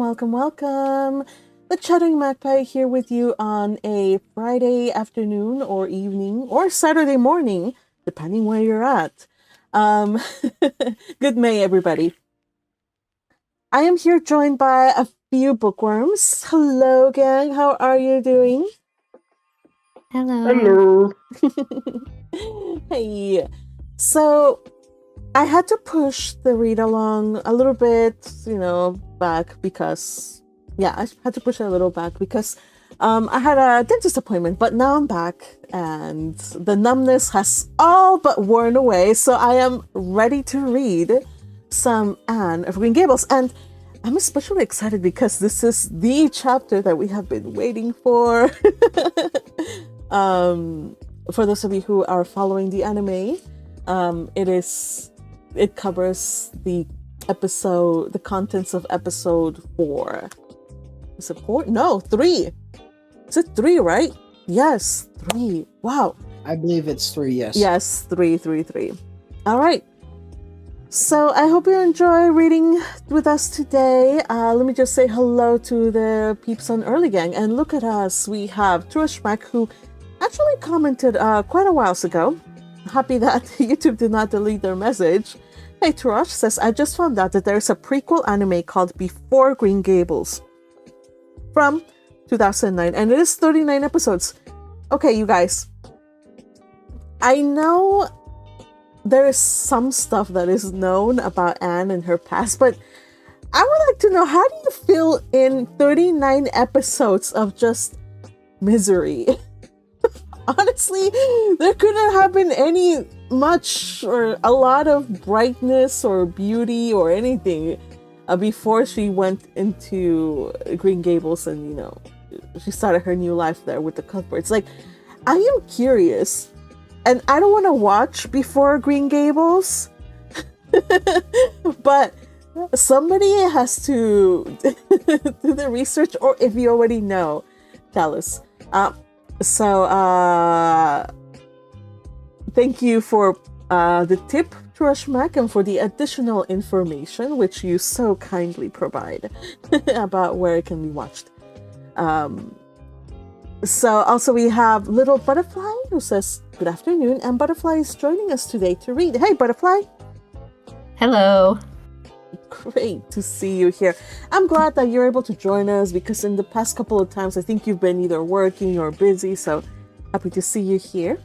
welcome. The Chattering Magpie here with you on a Friday afternoon or evening or Saturday morning, depending where you're at. Good May, everybody. I am here joined by a few bookworms. Hello, gang. How are you doing? Hello. Hey. So, I had to push the read along a little bit, back because, I had to push it a little back because I had a dentist appointment, but now I'm back and the numbness has all but worn away. So I am ready to read some Anne of Green Gables. And I'm especially excited because this is the chapter that we have been waiting for. For those of you who are following the anime, it covers the contents of episode 4. Is it 4? No, 3. Is it 3, right? Yes, 3. Wow. I believe it's 3, yes. Yes, 3. All right. So I hope you enjoy reading with us today. Let me just say hello to the peeps on Early Gang. And look at us. We have Trushmak, who actually commented quite a while ago. Happy that YouTube did not delete their message. Hey, Turosh says, I just found out that there's a prequel anime called Before Green Gables from 2009, and it is 39 episodes. Okay, you guys. I know there is some stuff that is known about Anne and her past, but I would like to know, how do you feel in 39 episodes of just misery? Honestly, there couldn't have been much or a lot of brightness or beauty or anything before she went into Green Gables and, she started her new life there with the Cuthberts. Like, I am curious, and I don't want to watch Before Green Gables, but somebody has to do the research, or if you already know, tell us. So, thank you for the tip, Trushmak, and for the additional information which you so kindly provide about where it can be watched. So also we have Little Butterfly, who says, good afternoon, and Butterfly is joining us today to read. Hey, Butterfly. Hello. Great to see you here. I'm glad that you're able to join us because in the past couple of times I think you've been either working or busy, so happy to see you here.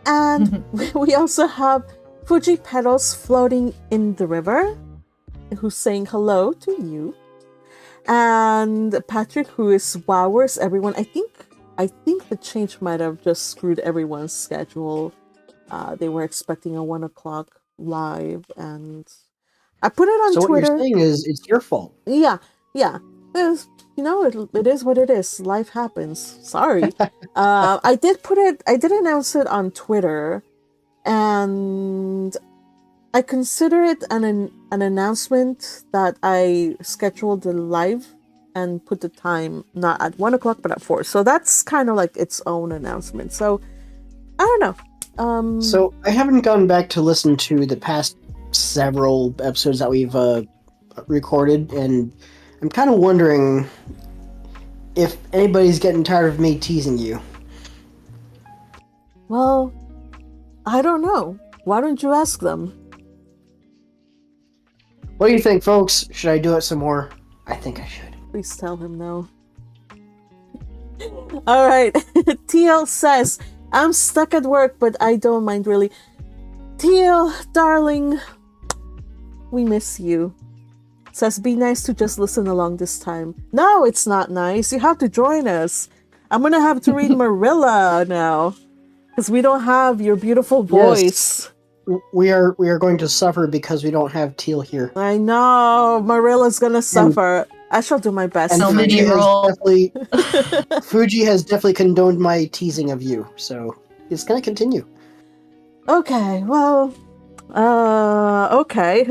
And we also have Fuji Petals floating in the river, who's saying hello to you. And Patrick, who is wowers everyone. I think the change might have just screwed everyone's schedule. They were expecting a 1 o'clock live, and I put it on Twitter. So what you're saying is it's your fault. Yeah. It is what it is. Life happens. Sorry. I did announce it on Twitter, and I consider it an announcement that I scheduled the live and put the time not at 1 o'clock but at 4. So that's kind of like its own announcement. So I don't know. So I haven't gone back to listen to the past several episodes that we've recorded, and I'm kind of wondering if anybody's getting tired of me teasing you. Well, I don't know. Why don't you ask them? What do you think, folks? Should I do it some more? I think I should. Please tell him no. All right. TL says, I'm stuck at work, but I don't mind really. TL, darling, we miss you. Says, be nice to just listen along this time. No, it's not nice. You have to join us. I'm going to have to read Marilla now, because we don't have your beautiful voice. Yes. We are going to suffer because we don't have Teal here. I know. Marilla's going to suffer. I shall do my best. So many roles. Fuji has definitely condoned my teasing of you, so it's going to continue. Okay, well, okay.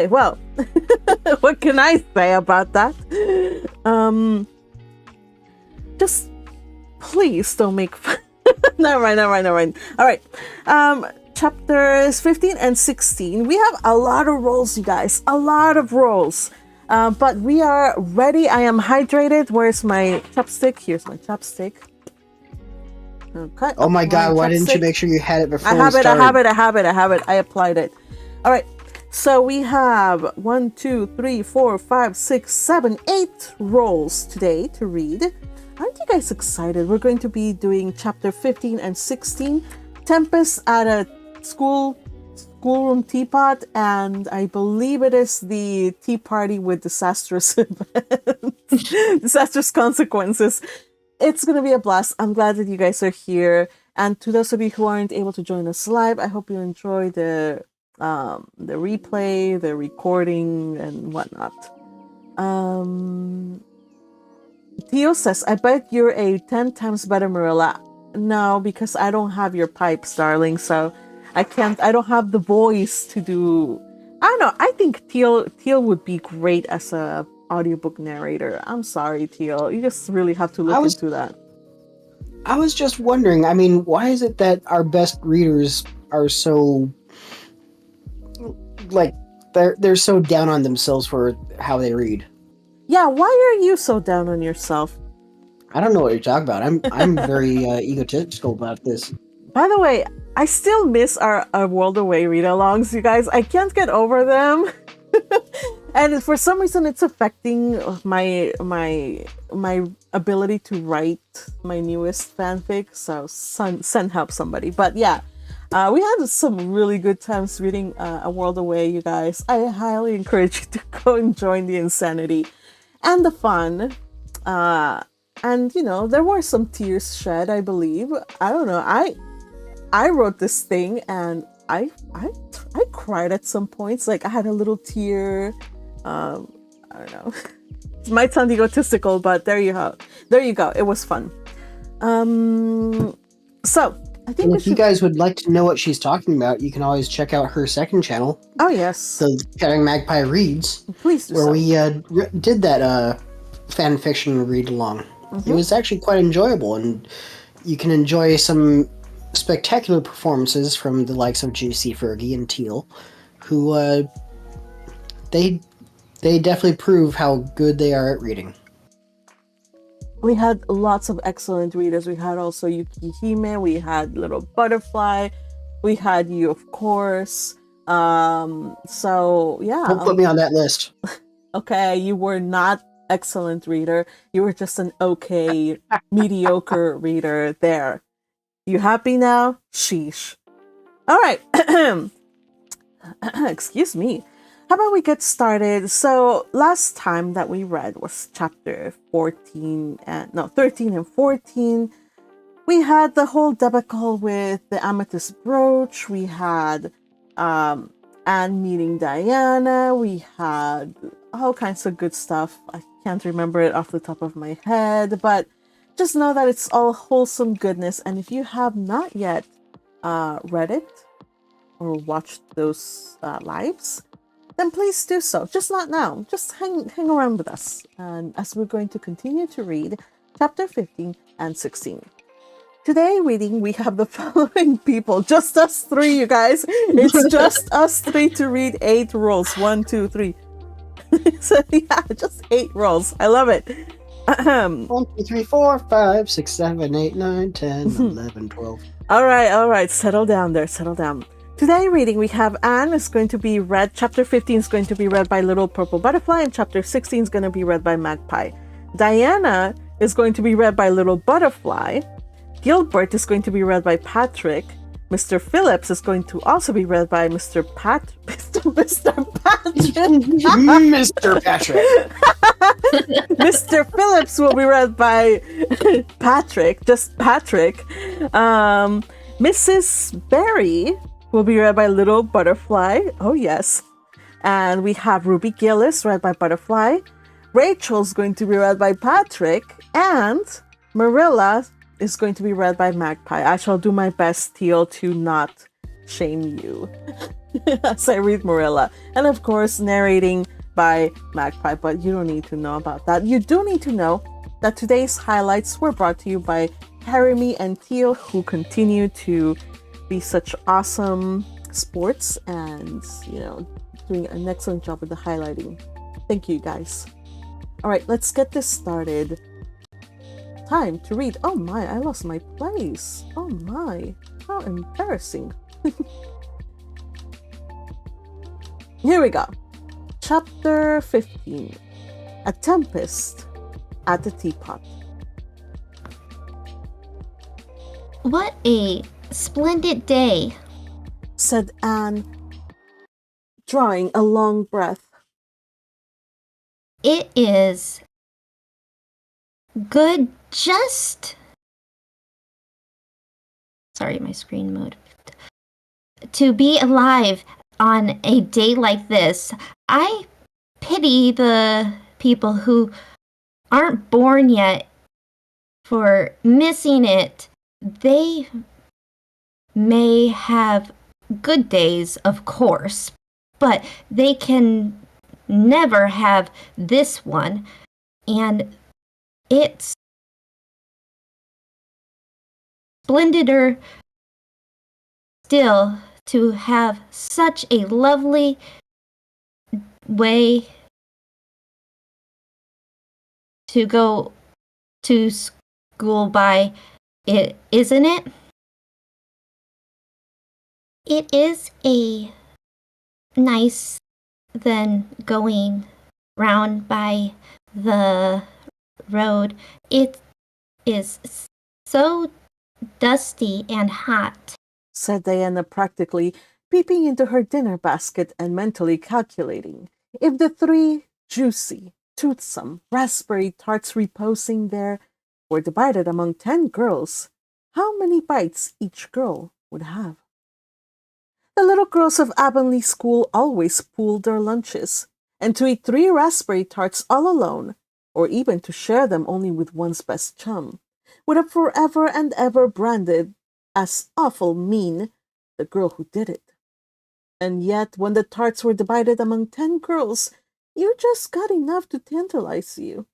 Well, what can I say about that? Just please don't make fun. Never mind. All right. Chapters 15 and 16. We have a lot of roles, you guys. A lot of roles. But we are ready. I am hydrated. Where's my chopstick? Here's my chopstick. Okay. Oh my god, why didn't you chopstick. make sure you had it before I have we it. I started? have it. I applied it. All right. So we have 1, 2, 3, 4, 5, 6, 7, 8 rolls today to read. Aren't you guys excited? We're going to be doing chapter 15 and 16, Tempest at a schoolroom teapot, and I believe it is the tea party with disastrous disastrous consequences. It's going to be a blast. I'm glad that you guys are here. And to those of you who aren't able to join us live, I hope you enjoy the replay, the recording, and whatnot. Theo says, I bet you're a 10 times better Marilla. No, because I don't have your pipes, darling, so I don't have the voice to do... I don't know, I think Teal would be great as a audiobook narrator. I'm sorry, Teal. You just really have to look into that. I was just wondering, I mean, why is it that our best readers are so... like, they're so down on themselves for how they read? Yeah, why are you so down on yourself? I don't know what you're talking about. I'm very egotistical about this. By the way, I still miss our World Away read-alongs, you guys. I can't get over them. And for some reason, it's affecting my ability to write my newest fanfic. So send help somebody. But yeah, we had some really good times reading A World Away, you guys. I highly encourage you to go and join the insanity and the fun. And you know, there were some tears shed, I believe. I don't know. I wrote this thing and I cried at some points. Like I had a little tear. I don't know. It might sound egotistical, but there you go. It was fun. So I think if you guys would like to know what she's talking about, you can always check out her second channel. Oh yes, the Carrying Magpie Reads. Please do. Where we did that fan fiction read along. Mm-hmm. It was actually quite enjoyable, and you can enjoy some spectacular performances from the likes of Juicy, Fergie, and Teal, who they definitely prove how good they are at reading. We had lots of excellent readers. We had also Yuki Hime, we had Little Butterfly, we had you, of course. So yeah. Don't put me on that list. Okay, you were not excellent reader. You were just an okay, mediocre reader there. You happy now? Sheesh. All right. Excuse me. How about we get started? So last time that we read was chapter 13 and 14. We had the whole debacle with the amethyst brooch. We had Anne meeting Diana. We had all kinds of good stuff. I can't remember it off the top of my head, but just know that it's all wholesome goodness. And if you have not yet read it or watched those lives, then please do so. Just not now. Just hang around with us. And as we're going to continue to read chapter 15 and 16. Today reading, we have the following people. Just us three, you guys. It's just us three to read 8 rolls. 1, 2, 3. So yeah, just 8 rolls. I love it. 1, 2, 3, 4, 5, 6, 7, 8, 9, 10, 11, 12. All right. Settle down there. Settle down. Today reading, we have Anne is going to be read. Chapter 15 is going to be read by Little Purple Butterfly, and chapter 16 is going to be read by Magpie. Diana is going to be read by Little Butterfly. Gilbert is going to be read by Patrick. Mr. Phillips is going to also be read by Mr. Patrick. Mr. Patrick. Mr. Phillips will be read by Patrick, just Patrick. Mrs. Berry will be read by Little Butterfly. Oh, yes. And we have Ruby Gillis read by Butterfly. Rachel's going to be read by Patrick. And Marilla is going to be read by Magpie. I shall do my best, Teal, to not shame you as I read Marilla. And of course, narrating by Magpie, but you don't need to know about that. You do need to know that today's highlights were brought to you by Haremy and Teal, who continue to be such awesome sports and, you know, doing an excellent job with the highlighting. Thank you, guys. All right, let's get this started. Time to read. Oh my, I lost my place. Oh my, how embarrassing. Here we go. Chapter 15. A Tempest at the Teapot. What a splendid day, said Anne, drawing a long breath. it is good just... Sorry, my screen moved. To be alive on a day like this. I pity the people who aren't born yet for missing it. They may have good days, of course, but they can never have this one, and it's splendider still to have such a lovely way to go to school by it, isn't it? It is a nice than going round by the road. It is so dusty and hot, said Diana practically, peeping into her dinner basket and mentally calculating if the 3 juicy, toothsome raspberry tarts reposing there were divided among 10 girls, how many bites each girl would have. The little girls of Avonlea school always pooled their lunches, and to eat 3 raspberry tarts all alone, or even to share them only with one's best chum, would have forever and ever branded as awful mean the girl who did it. And yet, when the tarts were divided among 10 girls, you just got enough to tantalize you.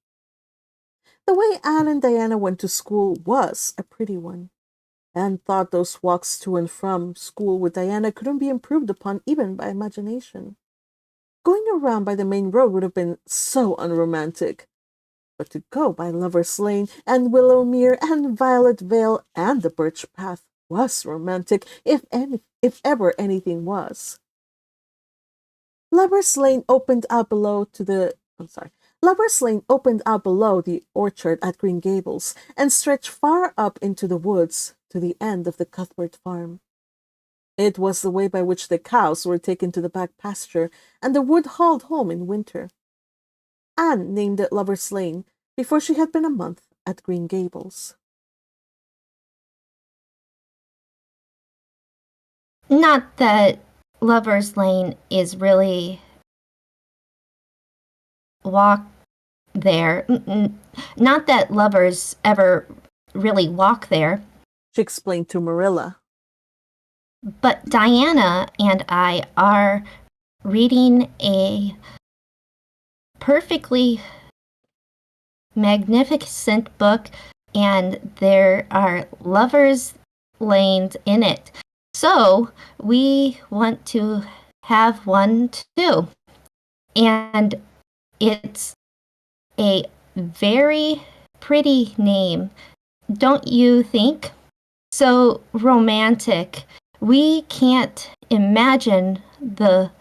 The way Anne and Diana went to school was a pretty one. Anne thought those walks to and from school with Diana couldn't be improved upon even by imagination. Going around by the main road would have been so unromantic. But to go by Lover's Lane and Willowmere and Violet Vale and the Birch Path was romantic, if ever anything was. Lover's Lane opened out below the orchard at Green Gables and stretched far up into the woods to the end of the Cuthbert farm. It was the way by which the cows were taken to the back pasture and the wood hauled home in winter. Anne named it Lover's Lane before she had been a month at Green Gables. Not that Lover's Lane is really walk there. Not that lovers ever really walk there. She explained to Marilla. But Diana and I are reading a perfectly magnificent book, and there are lovers' lanes in it. So we want to have one too. And it's a very pretty name, don't you think? So romantic. We can't imagine the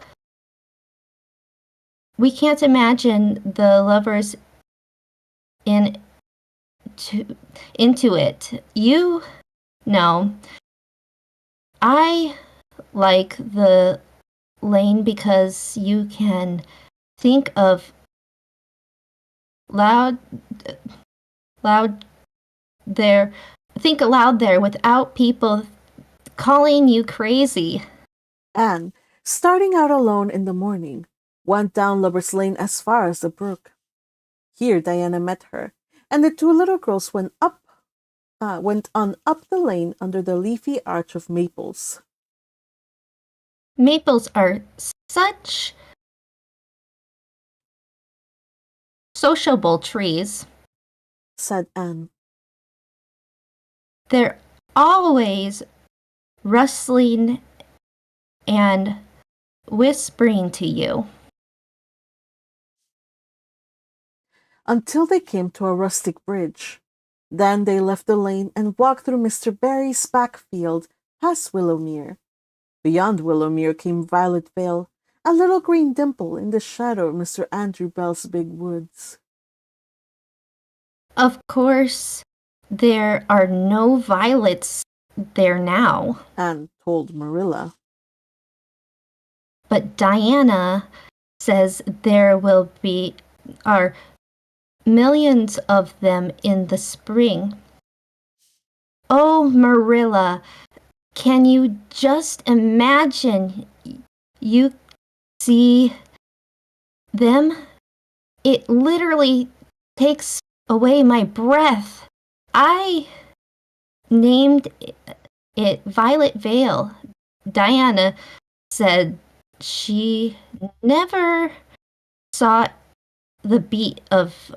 lovers into it. You know, I like the lane because you can think of think aloud there without people calling you crazy. Anne, starting out alone in the morning, went down Lover's Lane as far as the brook. Here Diana met her, and the 2 little girls went on up the lane under the leafy arch of maples. Maples are such sociable trees, said Anne. They're always rustling and whispering to you. until they came to a rustic bridge. Then they left the lane and walked through Mr. Barry's back field past Willowmere. Beyond Willowmere came Violet Vale, a little green dimple in the shadow of Mr. Andrew Bell's big woods. Of course, there are no violets there now. Anne told Marilla. But Diana says there will be are millions of them in the spring. Oh, Marilla, can you just imagine you see them? It literally takes away my breath. I named it Violet Vale. Diana said she never saw the beat of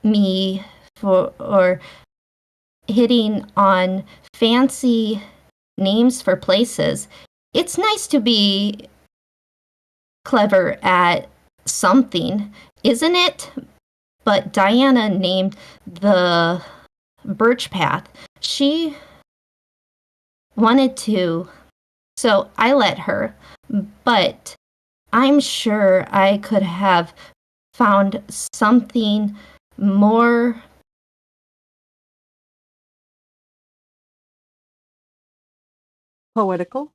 me or hitting on fancy names for places. It's nice to be clever at something, isn't it? But Diana named the birch path. She wanted to, so I let her. But I'm sure I could have found something more Poetical?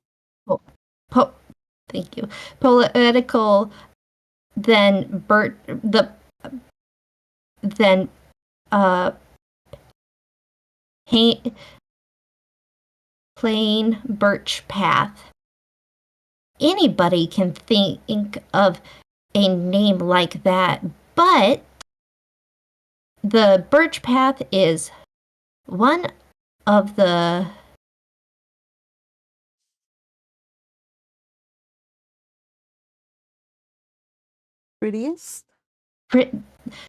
thank you. Poetical than plain birch path. Anybody can think of a name like that, but the birch path is one of the Prettiest?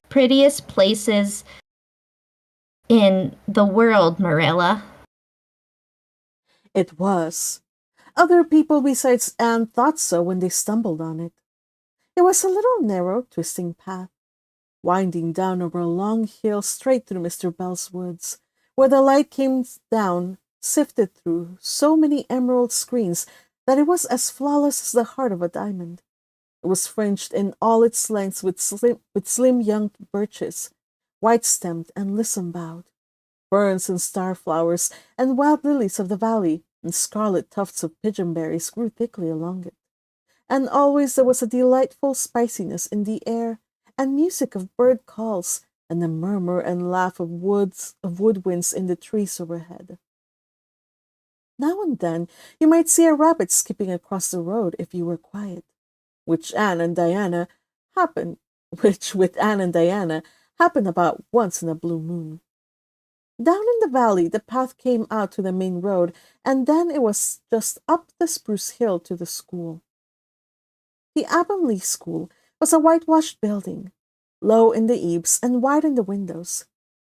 prettiest places in the world, Marilla. It was. Other people besides Anne thought so when they stumbled on it. It was a little narrow, twisting path, winding down over a long hill straight through Mr. Bell's woods, where the light came down, sifted through so many emerald screens that it was as flawless as the heart of a diamond. It was fringed in all its length with slim young birches, white-stemmed and lissom-boughed. Ferns and starflowers and wild lilies of the valley and scarlet tufts of pigeonberries grew thickly along it. And always there was a delightful spiciness in the air, and music of bird calls, and the murmur and laugh of woodwinds in the trees overhead. Now and then you might see a rabbit skipping across the road if you were quiet, which with Anne and Diana happened about once in a blue moon. Down in the valley the path came out to the main road, and then it was just up the spruce hill to the school. The Avonlea school was a whitewashed building, low in the eaves and wide in the windows,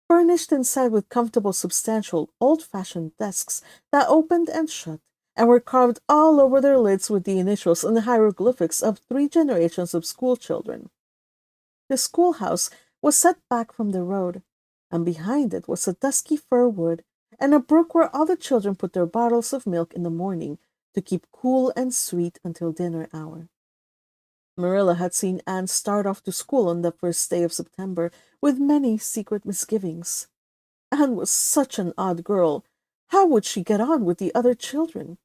furnished inside with comfortable, substantial, old-fashioned desks that opened and shut, and were carved all over their lids with the initials and the hieroglyphics of 3 generations of school children. The schoolhouse was set back from the road, and behind it was a dusky fir wood and a brook where all the children put their bottles of milk in the morning to keep cool and sweet until dinner hour. Marilla had seen Anne start off to school on the first day of September with many secret misgivings. Anne was such an odd girl. How would she get on with the other children?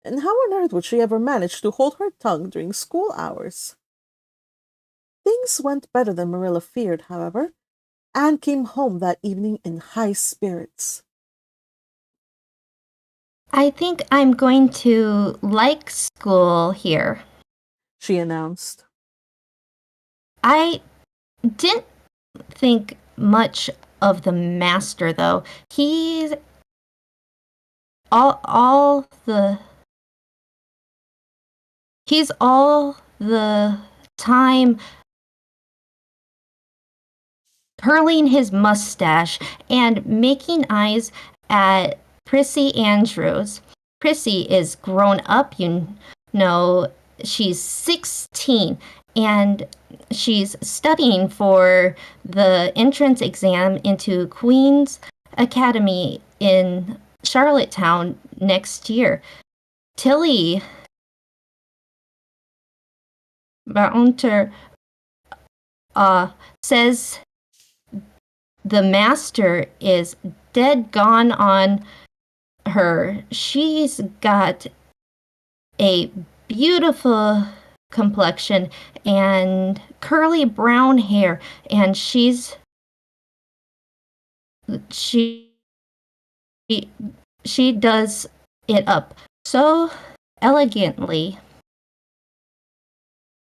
And how on earth would she ever manage to hold her tongue during school hours? Things went better than Marilla feared, however. Anne came home that evening in high spirits. I think I'm going to like school here, she announced. I didn't think much of the master, though. He's all the time curling his mustache and making eyes at Prissy Andrews. Prissy is grown up, you know. She's 16 and she's studying for the entrance exam into Queen's Academy in Charlottetown next year. Tilly Baunter says the master is dead gone on her. She's got a beautiful complexion and curly brown hair, and she does it up so elegantly.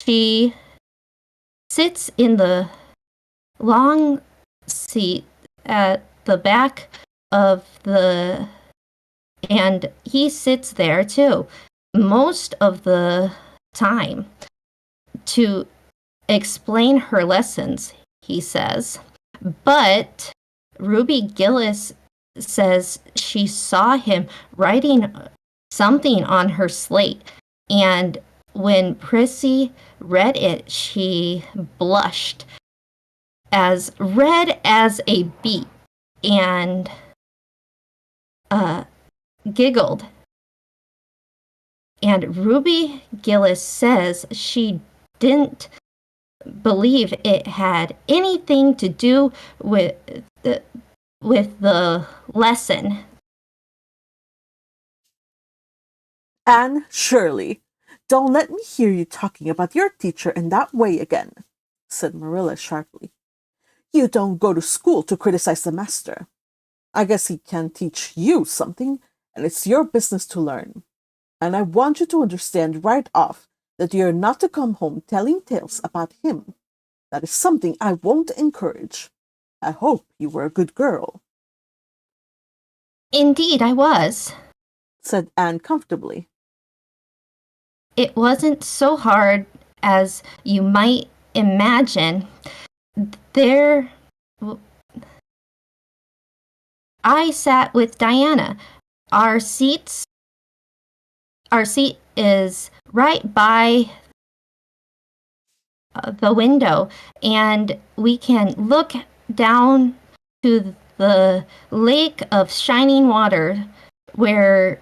She sits in the long seat at the back of and he sits there too most of the time to explain her lessons, he says. But Ruby Gillis says she saw him writing something on her slate, and when Prissy read it, she blushed as red as a beet and giggled. And Ruby Gillis says she didn't believe it had anything to do with the lesson. Anne Shirley, don't let me hear you talking about your teacher in that way again, said Marilla sharply. You don't go to school to criticize the master. I guess he can teach you something, and it's your business to learn. And I want you to understand right off that you're not to come home telling tales about him. That is something I won't encourage. I hope you were a good girl. Indeed, I was, said Anne comfortably. It wasn't so hard as you might imagine. I sat with Diana. Our seat is right by the window, and we can look down to the lake of shining water where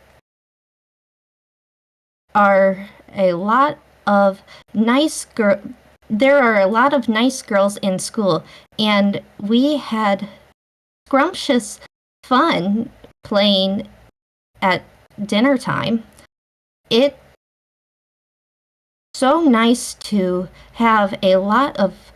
are a lot of nice there are a lot of nice girls in school, and we had scrumptious fun playing at dinner time. It's so nice to have a lot of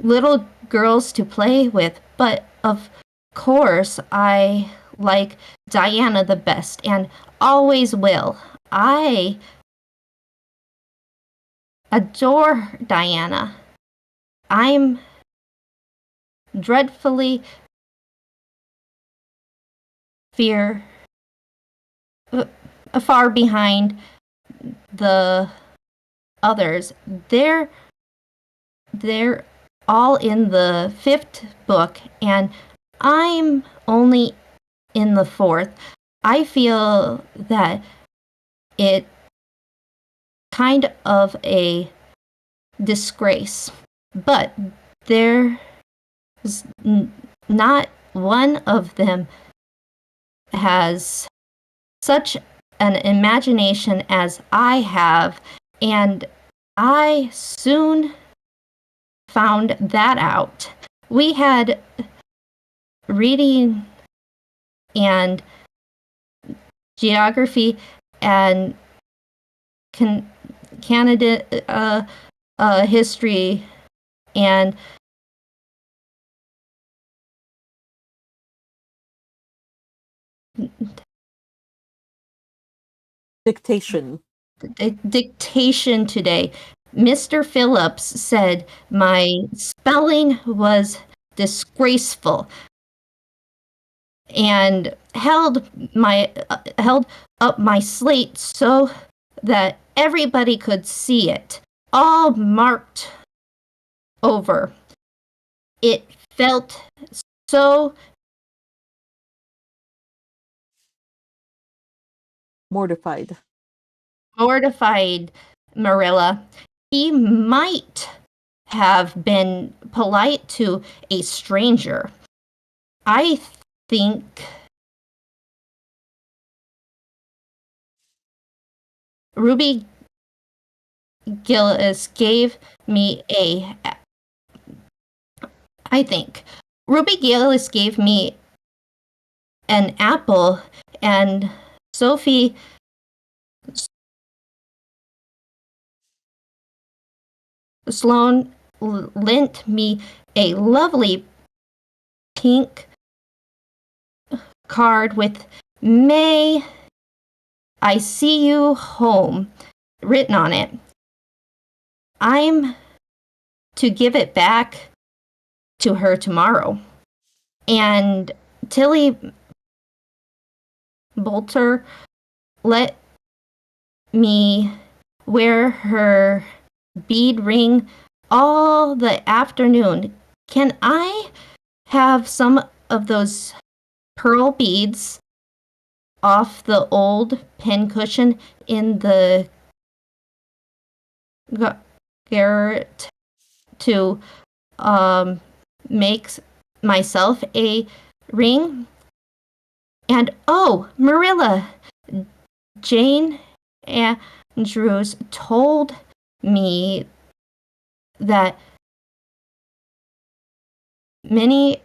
little girls to play with, but of course I like Diana the best and always will. I adore Diana. I'm dreadfully far behind the others. They're all in the 5th book, and I'm only in the 4th. I feel that it kind of a disgrace, but there's not one of them has such an imagination as I have, and I soon found that out. We had reading and geography and Canada history and Dictation. Dictation today. Mr. Phillips said my spelling was disgraceful and held up my slate so that everybody could see it, all marked over. It felt so mortified Marilla. He might have been polite to a stranger. I think Ruby Gillis gave me a. I think Ruby Gillis gave me an apple, and Sophie Sloane lent me a lovely pink card with "May I see you home" written on it. I'm to give it back to her tomorrow. And Tilly Bolter let me wear her bead ring all the afternoon. Can I have some of those pearl beads off the old pincushion in the garret to make myself a ring? And oh, Marilla, Jane Andrews told me that Minnie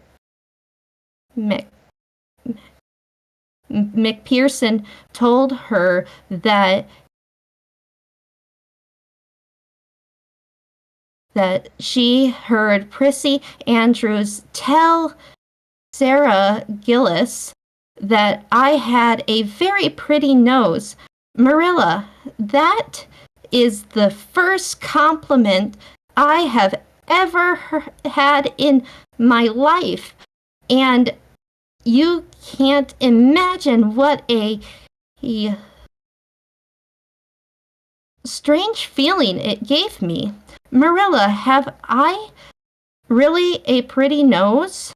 McPherson told her that she heard Prissy Andrews tell Sarah Gillis that I had a very pretty nose. Marilla, that is the first compliment I have ever had in my life. And you can't imagine what a strange feeling it gave me. Marilla, have I really a pretty nose?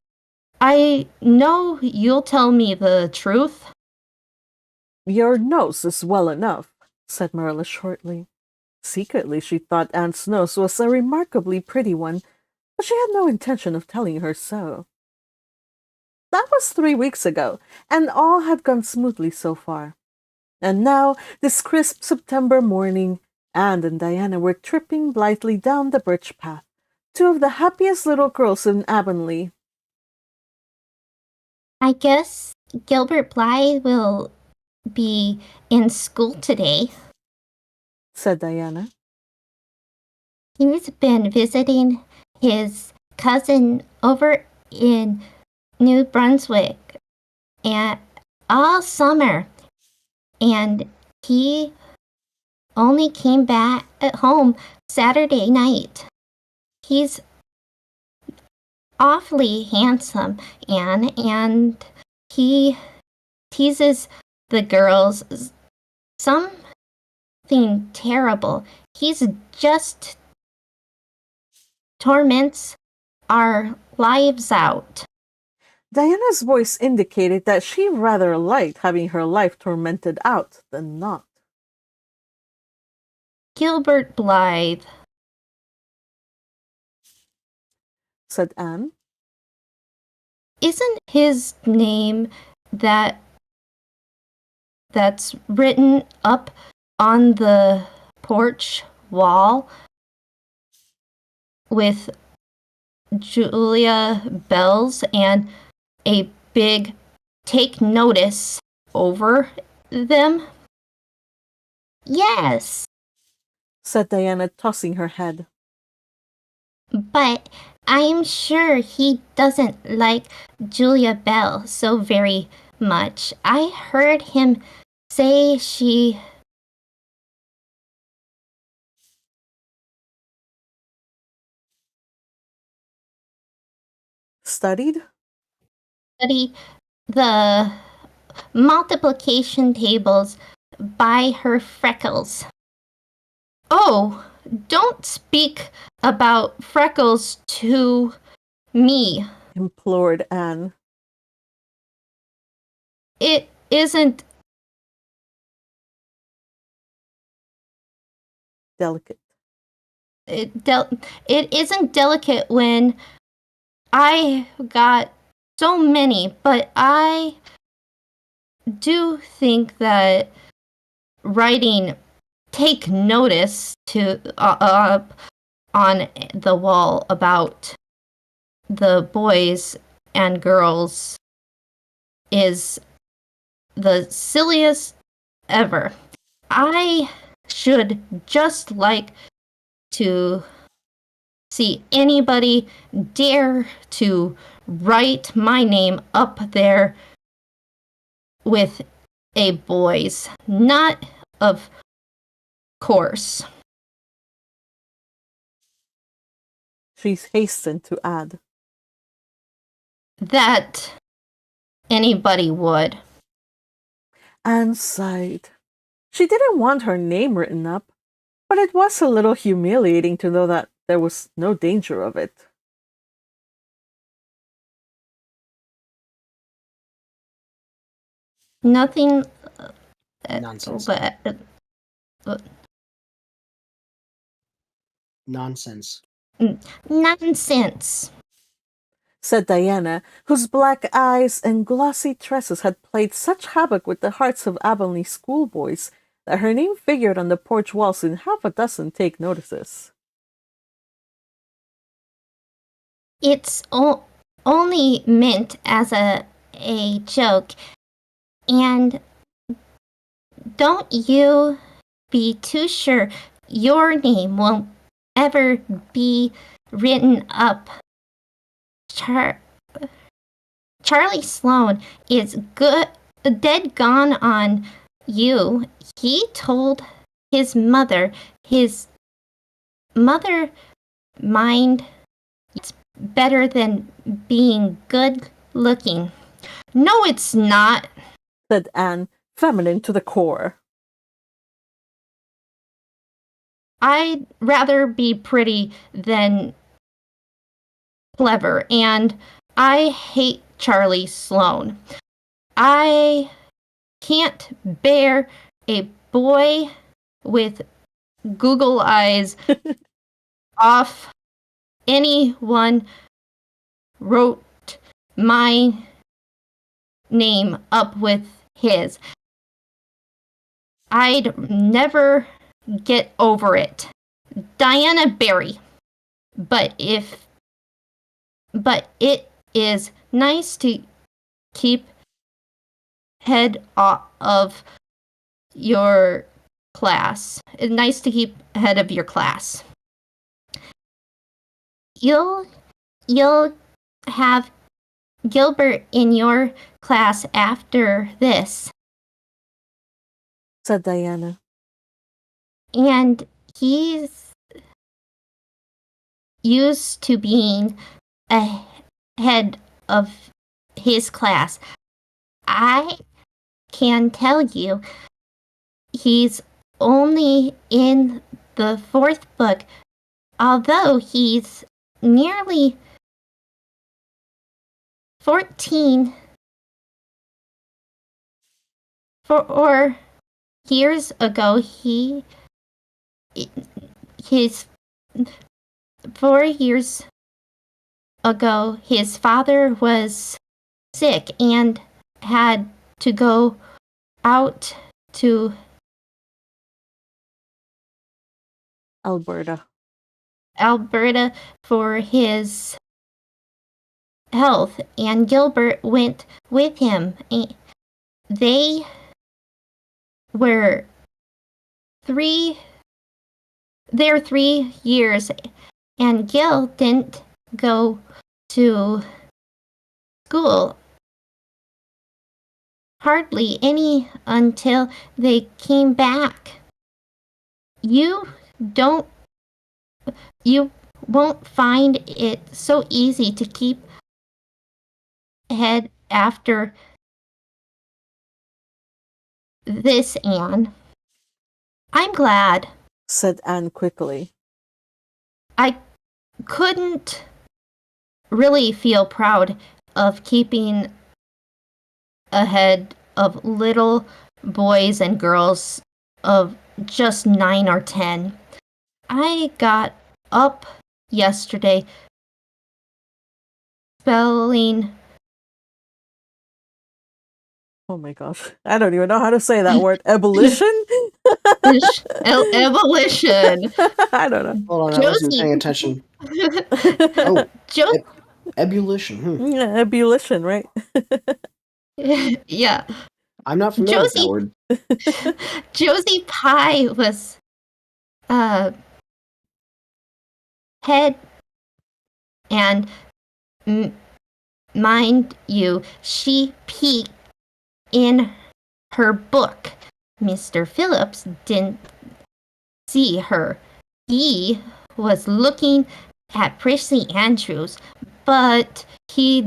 I know you'll tell me the truth. Your nose is well enough, said Marilla shortly. Secretly, she thought Anne's nose was a remarkably pretty one, but she had no intention of telling her so. That was 3 weeks ago, and all had gone smoothly so far. And now, this crisp September morning, Anne and Diana were tripping blithely down the birch path, two of the happiest little girls in Avonlea. I guess Gilbert Blythe will be in school today, said Diana. He's been visiting his cousin over in New Brunswick and all summer, and he only came back at home Saturday night. He's awfully handsome, Anne, and he teases the girls something terrible. He's just torments our lives out. Diana's voice indicated that she rather liked having her life tormented out than not. Gilbert Blythe, said Anne. Isn't his name that's written up on the porch wall with Julia Bells and a big "Take Notice" over them? Yes, said Diana, tossing her head. But I'm sure he doesn't like Julia Bell so very much. I heard him say she studied the multiplication tables by her freckles. Oh, don't speak about freckles to me, implored Anne. It isn't delicate. It isn't delicate when I got so many, but I do think that writing take notice to up on the wall about the boys and girls is the silliest ever. I should just like to see anybody dare to write my name up there with a boy's. Not, of course. She hastened to add. That anybody would. Anne sighed. She didn't want her name written up, but it was a little humiliating to know that there was no danger of it. Nothing. Nonsense. Nonsense. Nonsense. Said Diana, whose black eyes and glossy tresses had played such havoc with the hearts of Avonlea schoolboys that her name figured on the porch walls in half a dozen take notices. It's only meant as a joke. And don't you be too sure your name won't ever be written up. Charlie Sloane is dead gone on you. He told his mother mind it's better than being good looking. No, it's not, said Anne, feminine to the core. I'd rather be pretty than clever, and I hate Charlie Sloane. I can't bear a boy with Google eyes off. Anyone wrote my name up with his. I'd never get over it. Diana Barry. But it is nice to keep head of your class. It's nice to keep ahead of your class. You'll have Gilbert in your class after this. Said Diana. And he's used to being ahead of his class. I can tell you, he's only in the 4th book, although he's nearly 14. 4 years ago, his father was sick and had to go out to Alberta for his health, and Gilbert went with him. They were 3 years, and Gil didn't go to school hardly any until they came back. You won't find it so easy to keep ahead after this, Anne. I'm glad, said Anne quickly. I couldn't really feel proud of keeping ahead of little boys and girls of just 9 or 10. I got up yesterday spelling Oh my gosh. I don't even know how to say that word. Ebullition? evolution. I don't know. Hold on, I wasn't paying attention. Oh, Jo- ebullition. Yeah, ebullition, right? yeah. I'm not familiar with that word. Josie Pye was head, and mind you, she peeked in her book. Mr. Phillips didn't see her. He was looking at Prissy Andrews, but I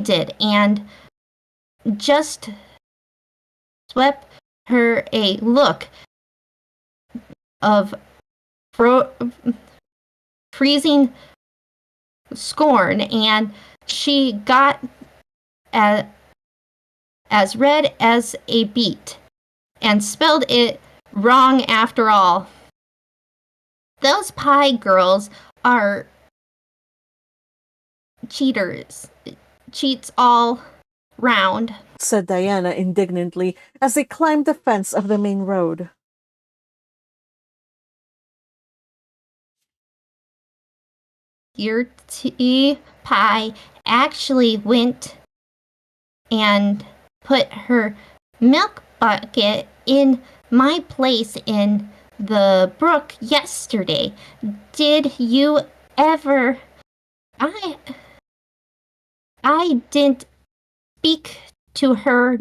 did, and just swept her a look of freezing scorn, and she got as red as a beet and spelled it wrong after all. Those Pie girls are cheaters. Cheats all round, said Diana indignantly as they climbed the fence of the main road. Your Pie actually went and put her milk bucket in my place in the brook yesterday. Did you ever? I didn't speak to her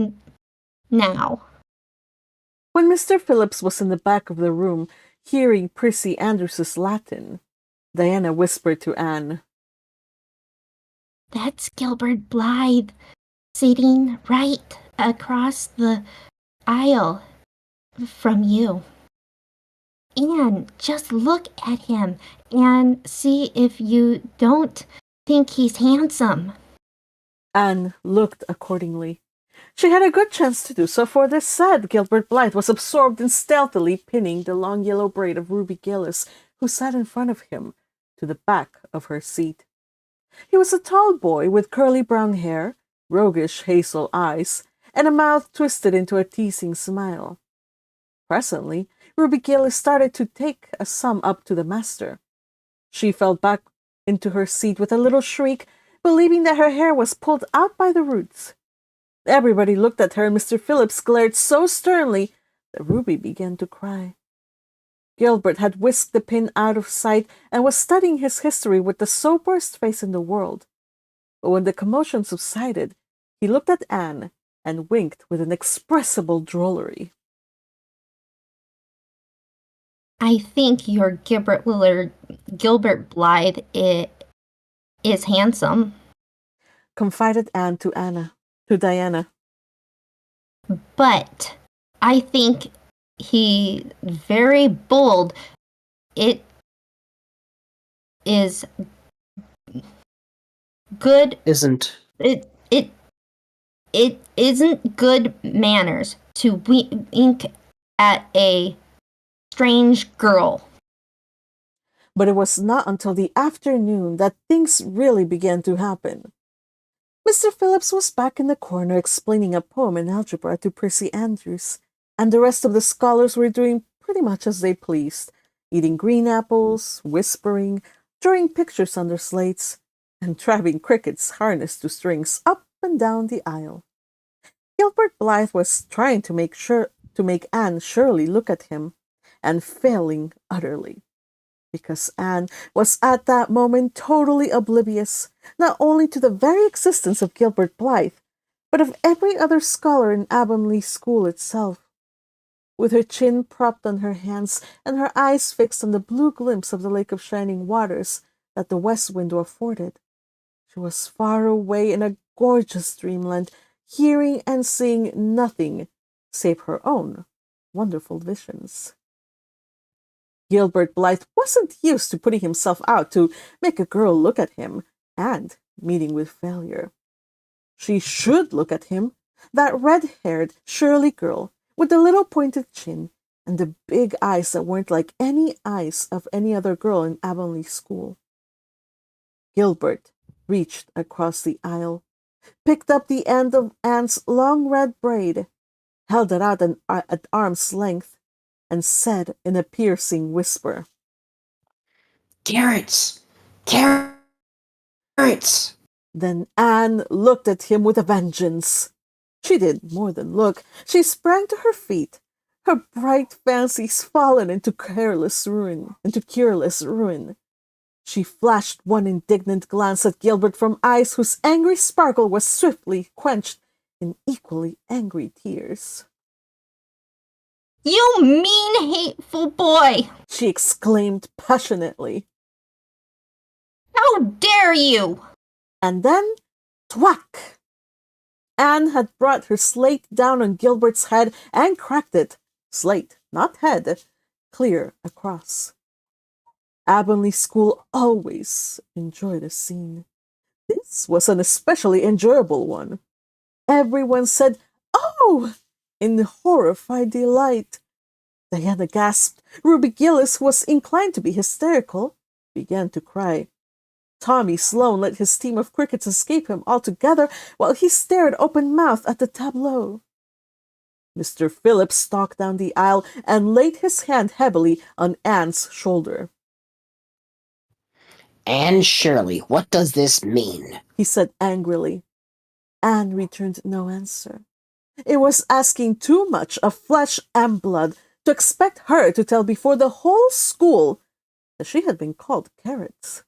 now. When Mr. Phillips was in the back of the room, hearing Prissy Andrews's Latin, Diana whispered to Anne, "That's Gilbert Blythe, sitting right across the aisle from you. Anne, just look at him and see if you don't think he's handsome." Anne looked accordingly. She had a good chance to do so, for this said Gilbert Blythe was absorbed in stealthily pinning the long yellow braid of Ruby Gillis, who sat in front of him, to the back of her seat. He was a tall boy with curly brown hair, roguish hazel eyes, and a mouth twisted into a teasing smile. Presently, Ruby Gillis started to take a sum up to the master. She fell back into her seat with a little shriek, believing that her hair was pulled out by the roots. Everybody looked at her, and Mr. Phillips glared so sternly that Ruby began to cry. Gilbert had whisked the pin out of sight and was studying his history with the soberest face in the world. But when the commotion subsided, he looked at Anne and winked with inexpressible drollery. I think your Gilbert Blythe is handsome, confided Anne to Diana. But I think he very bold. It is good. It isn't good manners to wink at a strange girl. But it was not until the afternoon that things really began to happen. Mr. Phillips was back in the corner explaining a poem in algebra to Prissy Andrews, and the rest of the scholars were doing pretty much as they pleased, eating green apples, whispering, drawing pictures on their slates, and driving crickets harnessed to strings up and down the aisle. Gilbert Blythe was trying to make Anne Shirley look at him, and failing utterly, because Anne was at that moment totally oblivious, not only to the very existence of Gilbert Blythe, but of every other scholar in Avonlea school itself. With her chin propped on her hands and her eyes fixed on the blue glimpse of the lake of shining waters that the west window afforded, she was far away in a gorgeous dreamland, hearing and seeing nothing save her own wonderful visions. Gilbert Blythe wasn't used to putting himself out to make a girl look at him and meeting with failure. She should look at him, that red-haired Shirley girl with the little pointed chin and the big eyes that weren't like any eyes of any other girl in Avonlea school. Gilbert reached across the aisle, picked up the end of Anne's long red braid, held it out at arm's length, and said in a piercing whisper, "Carrots! Carrots!" Then Anne looked at him with a vengeance. She did more than look. She sprang to her feet, her bright fancies fallen into careless ruin, into cureless ruin. She flashed one indignant glance at Gilbert from eyes whose angry sparkle was swiftly quenched in equally angry tears. You mean, hateful boy! She exclaimed passionately. How dare you! And then, thwack! Anne had brought her slate down on Gilbert's head and cracked it, slate, not head, clear across. Avonlea School always enjoyed a scene. This was an especially enjoyable one. Everyone said, "Oh!" in horrified delight. Diana gasped. Ruby Gillis, who was inclined to be hysterical, began to cry. Tommy Sloane let his team of crickets escape him altogether while he stared open-mouthed at the tableau. Mr. Phillips stalked down the aisle and laid his hand heavily on Anne's shoulder. "Anne Shirley, what does this mean?" he said angrily. Anne returned no answer. It was asking too much of flesh and blood to expect her to tell before the whole school that she had been called carrots.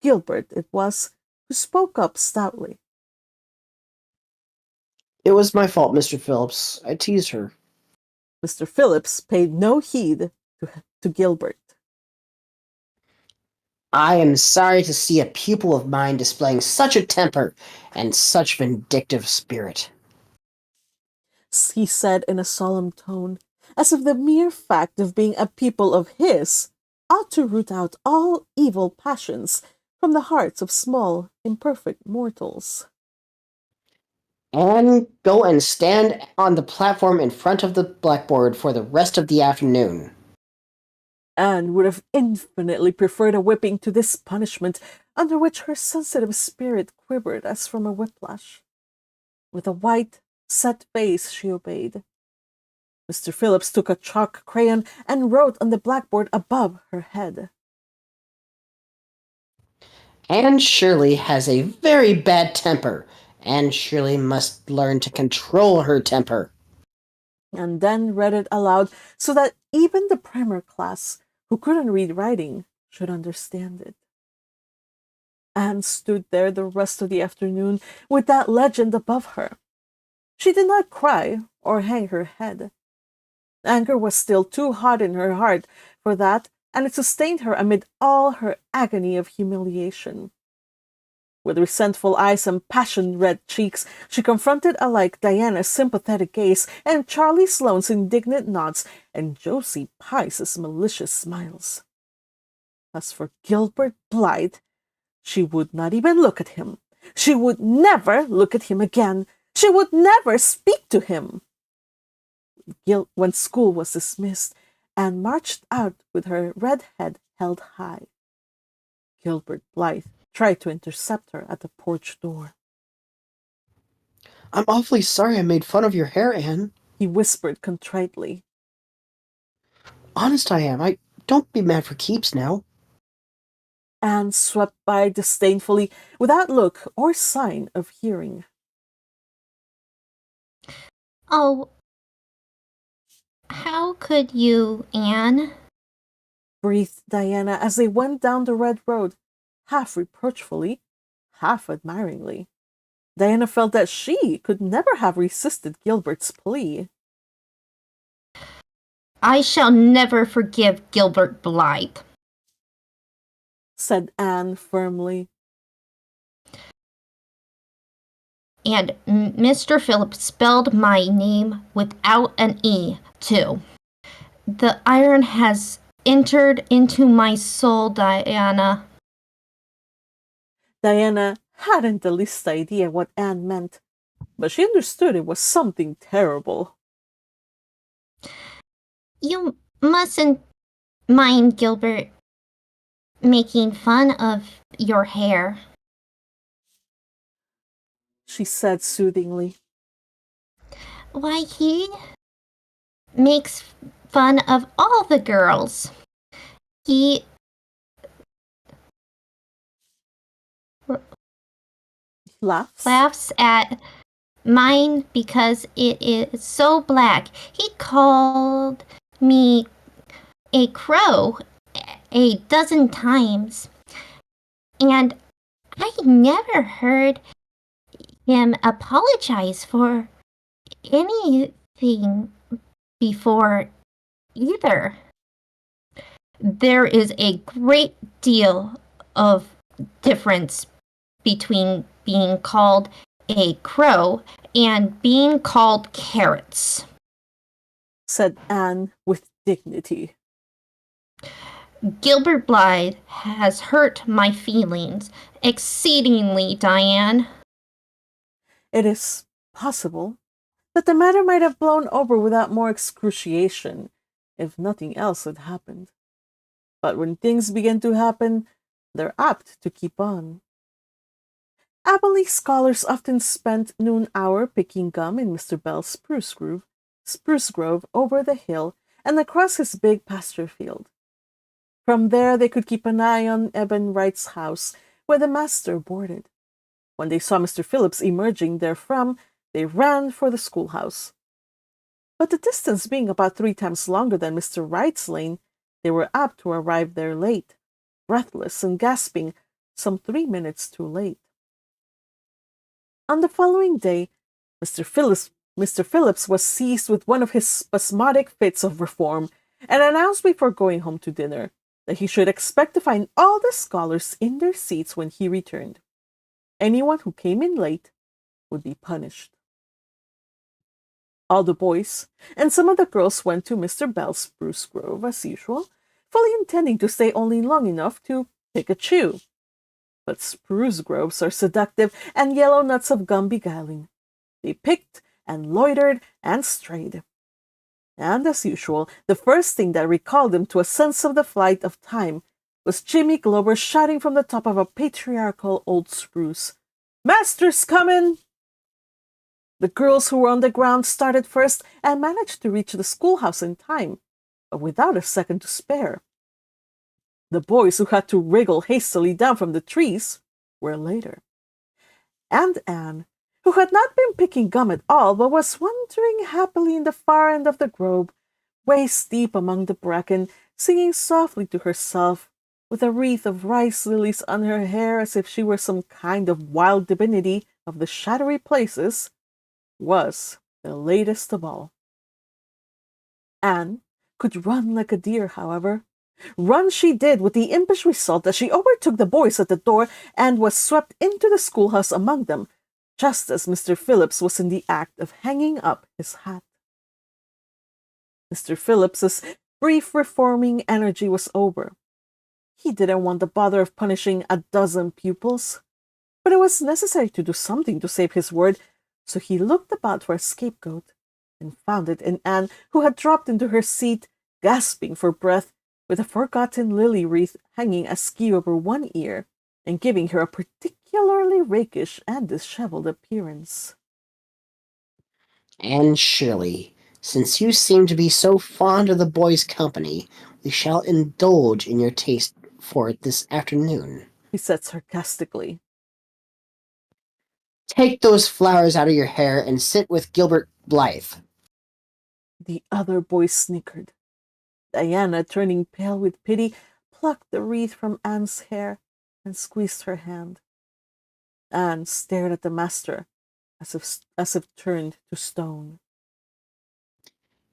Gilbert it was who spoke up stoutly. "It was my fault, Mr. Phillips. I teased her." Mr. Phillips paid no heed to Gilbert. "I am sorry to see a pupil of mine displaying such a temper and such vindictive spirit," he said in a solemn tone, as if the mere fact of being a pupil of his ought to root out all evil passions from the hearts of small, imperfect mortals. "Anne, go and stand on the platform in front of the blackboard for the rest of the afternoon." Anne would have infinitely preferred a whipping to this punishment, under which her sensitive spirit quivered as from a whiplash. With a white, set face she obeyed. Mr. Phillips took a chalk crayon and wrote on the blackboard above her head. "Anne Shirley has a very bad temper. Anne Shirley must learn to control her temper." And then read it aloud so that even the primer class, who couldn't read writing, should understand it. Anne stood there the rest of the afternoon with that legend above her. She did not cry or hang her head. Anger was still too hot in her heart for that, and it sustained her amid all her agony of humiliation. With resentful eyes and passion-red cheeks, she confronted alike Diana's sympathetic gaze and Charlie Sloane's indignant nods and Josie Pye's malicious smiles. As for Gilbert Blythe, she would not even look at him. She would never look at him again. She would never speak to him. When school was dismissed, Anne marched out with her red head held high. Gilbert Blythe tried to intercept her at the porch door. "I'm awfully sorry I made fun of your hair, Anne," he whispered contritely. "Honest I am. I don't be mad for keeps now." Anne swept by disdainfully, without look or sign of hearing. Oh, how could you, Anne? Breathed Diana as they went down the red road, half reproachfully, half admiringly. Diana felt that she could never have resisted Gilbert's plea. I shall never forgive Gilbert Blythe, said Anne firmly. And Mr. Phillips spelled my name without an E, too. The iron has entered into my soul, Diana. Diana hadn't the least idea what Anne meant, but she understood it was something terrible. You mustn't mind Gilbert making fun of your hair. She said soothingly. Why, he makes fun of all the girls. He Laughs. at mine because it is so black. He called me a crow a dozen times, and I never heard him apologize for anything before either. There is a great deal of difference between being called a crow and being called carrots, said Anne with dignity. Gilbert Blythe has hurt my feelings exceedingly, Diane. It is possible that the matter might have blown over without more excruciation if nothing else had happened. But when things begin to happen, they're apt to keep on. Avonlea scholars often spent noon hour picking gum in Mr. Bell's spruce grove over the hill and across his big pasture field. From there they could keep an eye on Eben Wright's house, where the master boarded. When they saw Mr. Phillips emerging therefrom, they ran for the schoolhouse. But the distance being about 3 times longer than Mr. Wright's lane, they were apt to arrive there late, breathless and gasping, some 3 minutes too late. On the following day, Mr. Phillips was seized with one of his spasmodic fits of reform, and announced before going home to dinner that he should expect to find all the scholars in their seats when he returned. Anyone who came in late would be punished. All the boys and some of the girls went to Mr. Bell's spruce grove as usual, fully intending to stay only long enough to pick a chew. But spruce groves are seductive and yellow nuts of gum beguiling. They picked and loitered and strayed. And as usual, the first thing that recalled them to a sense of the flight of time was Jimmy Glover shouting from the top of a patriarchal old spruce, "Master's comin'!" The girls who were on the ground started first and managed to reach the schoolhouse in time, but without a second to spare. The boys who had to wriggle hastily down from the trees were later. And Anne, who had not been picking gum at all, but was wandering happily in the far end of the grove, waist deep among the bracken, singing softly to herself, with a wreath of rice lilies on her hair as if she were some kind of wild divinity of the shadowy places, was the latest of all. Anne could run like a deer, however. Run she did, with the impish result that she overtook the boys at the door and was swept into the schoolhouse among them, just as Mr. Phillips was in the act of hanging up his hat. Mr. Phillips's brief reforming energy was over. He didn't want the bother of punishing a dozen pupils, but it was necessary to do something to save his word, so he looked about for a scapegoat and found it in Anne, who had dropped into her seat, gasping for breath, with a forgotten lily wreath hanging askew over one ear and giving her a particularly rakish and disheveled appearance. Anne Shirley, since you seem to be so fond of the boys' company, we shall indulge in your taste for it this afternoon, He said sarcastically. Take those flowers out of your hair and sit with Gilbert Blythe. The other boys snickered. Diana, turning pale with pity, plucked the wreath from Anne's hair and squeezed her hand. Anne stared at the master, as if turned to stone.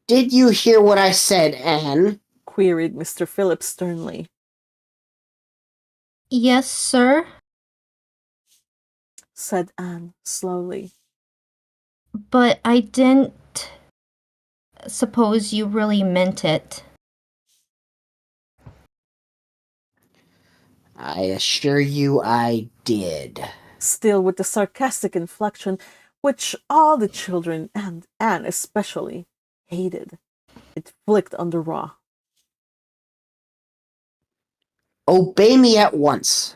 Did you hear what I said, Anne? Queried Mr. Phillips sternly. Yes, sir, Said Anne slowly. but I didn't suppose you really meant it. I assure you I did. Still with the sarcastic inflection which all the children, and Anne especially, hated. It flicked on the raw. Obey me at once.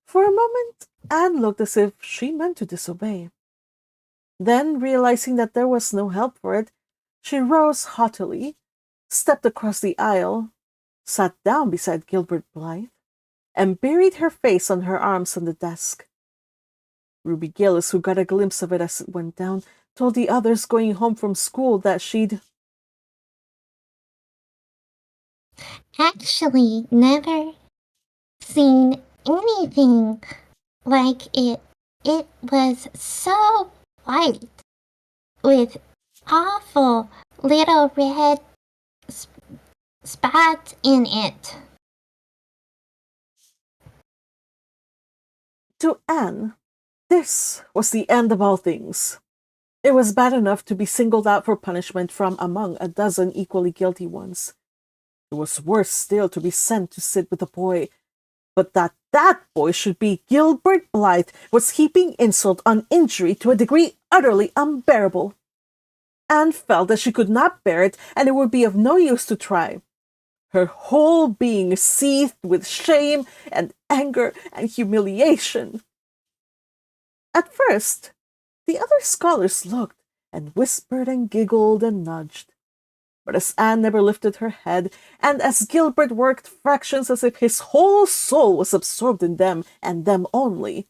For a moment, Anne looked as if she meant to disobey. Then, realizing that there was no help for it, she rose haughtily, stepped across the aisle, sat down beside Gilbert Blythe, and buried her face on her arms on the desk. Ruby Gillis, who got a glimpse of it as it went down, told the others going home from school that she'd actually never seen anything like it. It was so white with awful little red spots in it. To Anne, this was the end of all things. It was bad enough to be singled out for punishment from among a dozen equally guilty ones. It was worse still to be sent to sit with a boy, but that boy should be Gilbert Blythe was heaping insult on injury to a degree utterly unbearable. Anne felt that she could not bear it, and it would be of no use to try. Her whole being seethed with shame and anger and humiliation. At first, the other scholars looked and whispered and giggled and nudged. But as Anne never lifted her head, and as Gilbert worked fractions as if his whole soul was absorbed in them and them only,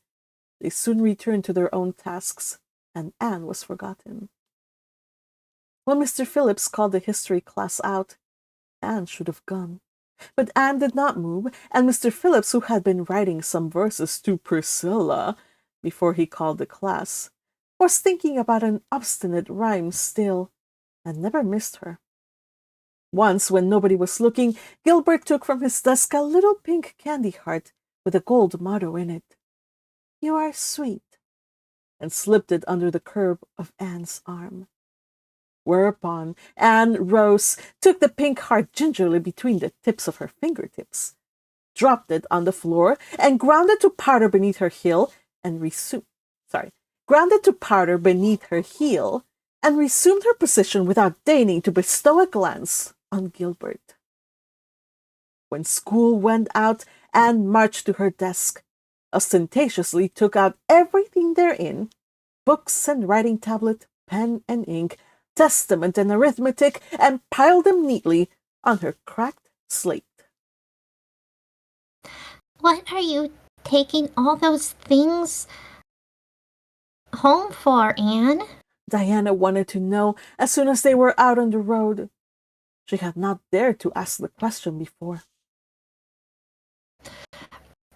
they soon returned to their own tasks, and Anne was forgotten. When Mr. Phillips called the history class out, Anne should have gone. But Anne did not move, and Mr. Phillips, who had been writing some verses to Priscilla before he called the class, was thinking about an obstinate rhyme still, and never missed her. Once, when nobody was looking, Gilbert took from his desk a little pink candy heart with a gold motto in it, "You are sweet," and slipped it under the curve of Anne's arm. Whereupon Anne rose, took the pink heart gingerly between the tips of her fingertips, dropped it on the floor, and ground it to powder beneath her heel, and resumed her position without deigning to bestow a glance on Gilbert. When school went out, Anne marched to her desk, ostentatiously took out everything therein, books and writing tablet, pen and ink, testament and arithmetic, and piled them neatly on her cracked slate. What are you taking all those things home for, Anne? Diana wanted to know as soon as they were out on the road. She had not dared to ask the question before.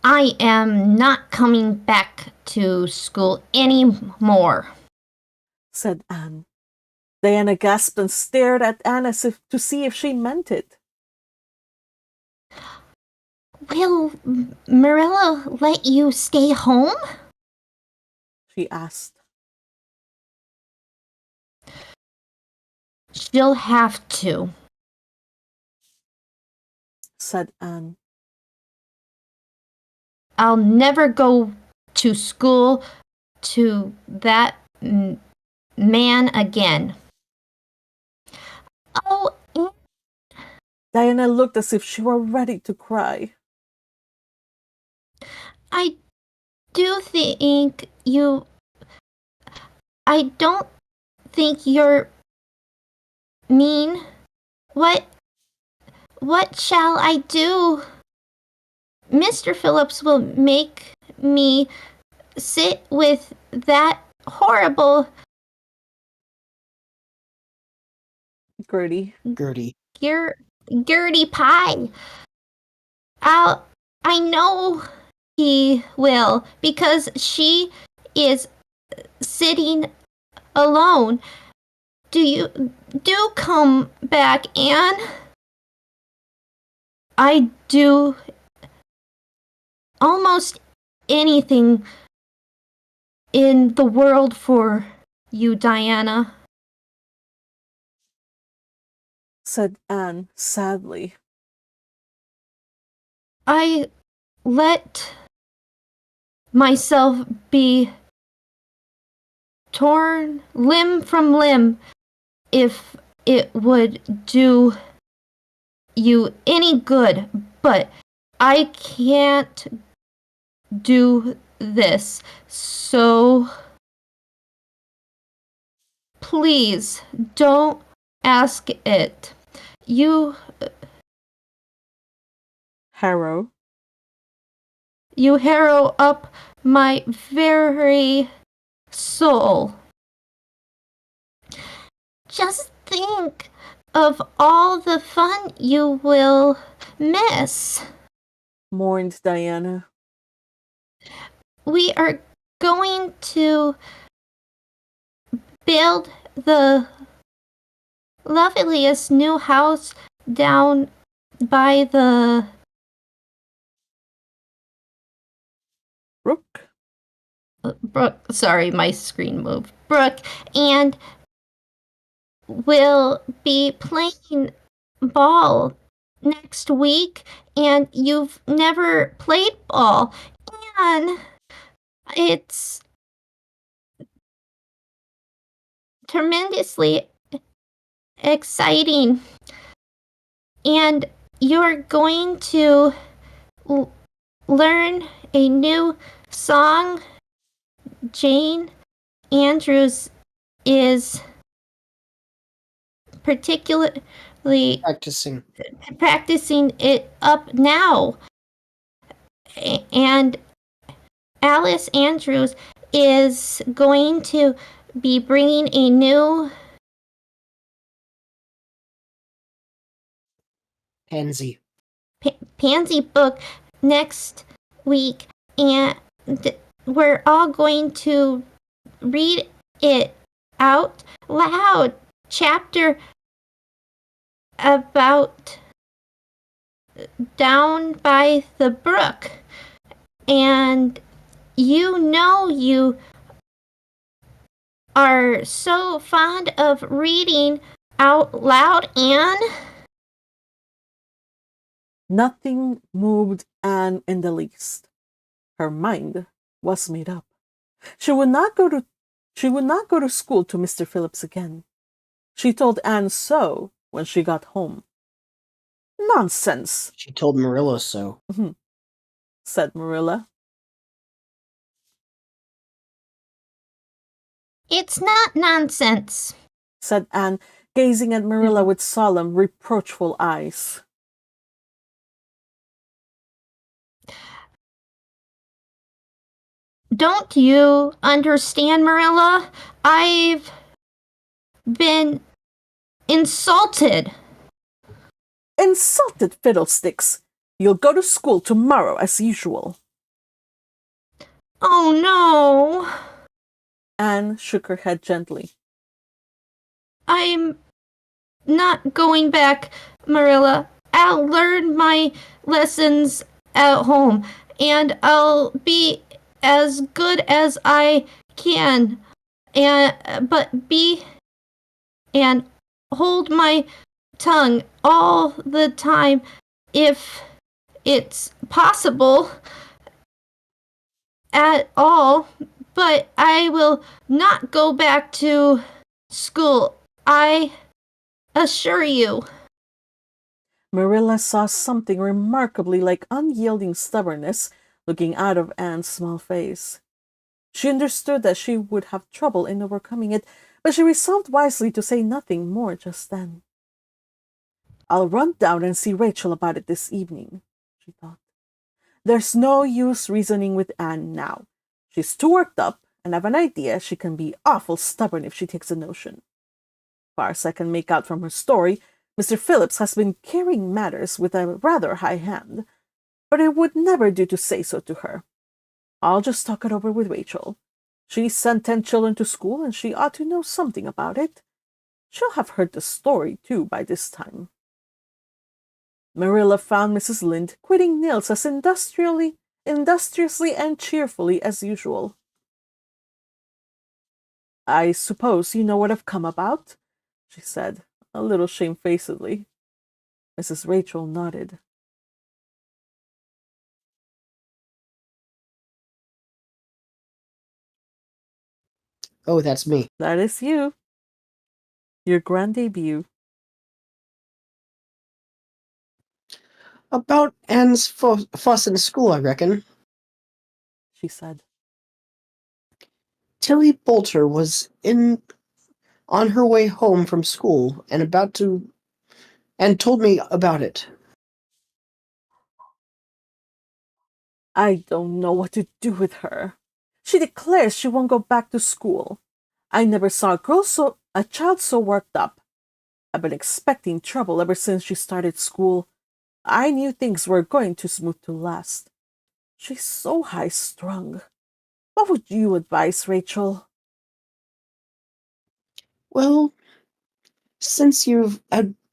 I am not coming back to school anymore, said Anne. Diana gasped and stared at Anne as if to see if she meant it. Will Marilla let you stay home? She asked. She'll have to, said Anne. I'll never go to school to that man again. Oh, Diana looked as if she were ready to cry. I don't think you're mean. What shall I do? Mr. Phillips will make me sit with that horrible Gertie. Gertie Pye. I know he will, because she is sitting alone. Do come back, Anne. I do almost anything in the world for you, Diana, said Anne sadly. I let myself be torn limb from limb if it would do you any good, but I can't do this, so please don't ask it. You Harrow. harrow up my very soul. Just think of all the fun you will miss. Mourned Diana. We are going to build the loveliest new house down by the Brooke. Brooke, sorry, my screen moved. brook, and we'll be playing ball next week, and you've never played ball, and it's tremendously exciting, and you're going to learn a new song. Jane Andrews is particularly practicing it up now, and Alice Andrews is going to be bringing a new pansy book next week, and we're all going to read it out loud, chapter about down by the brook. And you are so fond of reading out loud, Anne. Nothing moved Anne in the least. Her mind was made up. She would not go to school to Mr. Phillips again. She told Anne so when she got home. Nonsense. She told Marilla so. Said Marilla. It's not nonsense, said Anne, gazing at Marilla with solemn, reproachful eyes. Don't you understand, Marilla? I've been insulted. Insulted fiddlesticks! You'll go to school tomorrow as usual. Oh no! Anne shook her head gently. I'm not going back, Marilla. I'll learn my lessons at home, and I'll be as good as I can, and hold my tongue all the time if it's possible at all, but I will not go back to school, I assure you. Marilla saw something remarkably like unyielding stubbornness looking out of Anne's small face. She understood that she would have trouble in overcoming it, but she resolved wisely to say nothing more just then. I'll run down and see Rachel about it this evening, she thought. There's no use reasoning with Anne now. She's too worked up, and I've an idea she can be awful stubborn if she takes a notion. Far as I can make out from her story, Mr. Phillips has been carrying matters with a rather high hand, but it would never do to say so to her. I'll just talk it over with Rachel. She sent 10 children to school, and she ought to know something about it. She'll have heard the story, too, by this time. Marilla found Mrs. Lynde quitting nails as industriously and cheerfully as usual. I suppose you know what I've come about, she said, a little shamefacedly. Mrs. Rachel nodded. Oh, that's me. That is you. Your grand debut. About Anne's fuss in school, I reckon. She said. Tilly Boulter was on her way home from school and told me about it. I don't know what to do with her. She declares she won't go back to school. I never saw a child so worked up. I've been expecting trouble ever since she started school. I knew things were going too smooth to last. She's so high-strung. What would you advise, Rachel? Well, since you've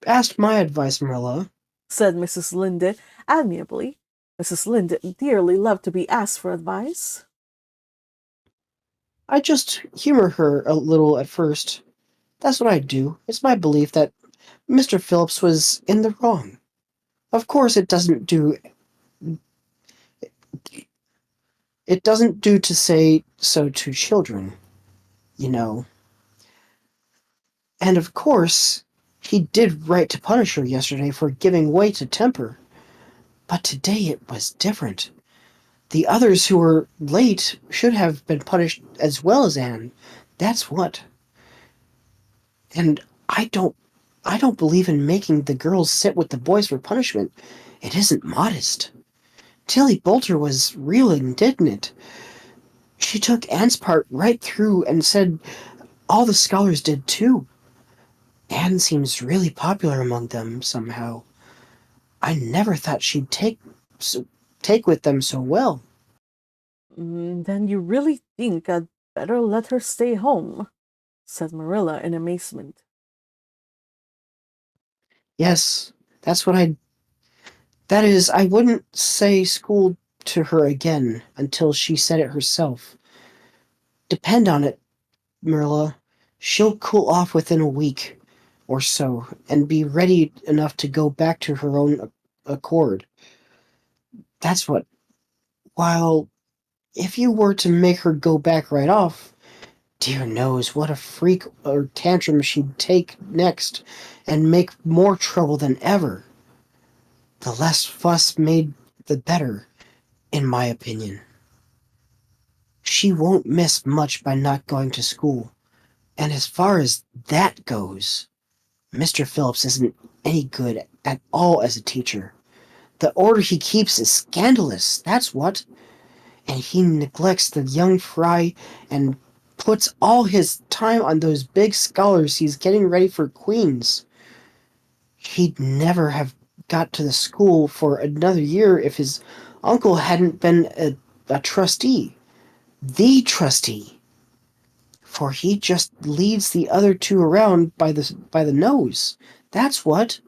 asked my advice, Marilla, Said Mrs. Lynde amiably. Mrs. Lynde dearly loved to be asked for advice. I just humor her a little at first. That's what I do. It's my belief that Mr. Phillips was in the wrong. Of course, it doesn't do to say so to children, you know. And of course, he did right to punish her yesterday for giving way to temper. But today it was different. The others who were late should have been punished as well as Anne. That's what. And I don't believe in making the girls sit with the boys for punishment. It isn't modest. Tilly Boulter was real indignant. She took Anne's part right through and said all the scholars did too. Anne seems really popular among them somehow. I never thought she'd take with them so well. Then you really think I'd better let her stay home, said Marilla in amazement. Yes, that is, I wouldn't say school to her again until she said it herself. Depend on it, Marilla, she'll cool off within a week or so and be ready enough to go back to her own accord. That's what, while if you were to make her go back right off, dear knows what a freak or tantrum she'd take next and make more trouble than ever. The less fuss made, the better, in my opinion. She won't miss much by not going to school. And as far as that goes, Mr. Phillips isn't any good at all as a teacher. The order he keeps is scandalous, that's what. And he neglects the young fry and puts all his time on those big scholars he's getting ready for Queen's. He'd never have got to the school for another year if his uncle hadn't been a trustee. The trustee. For he just leads the other two around by the nose. That's what.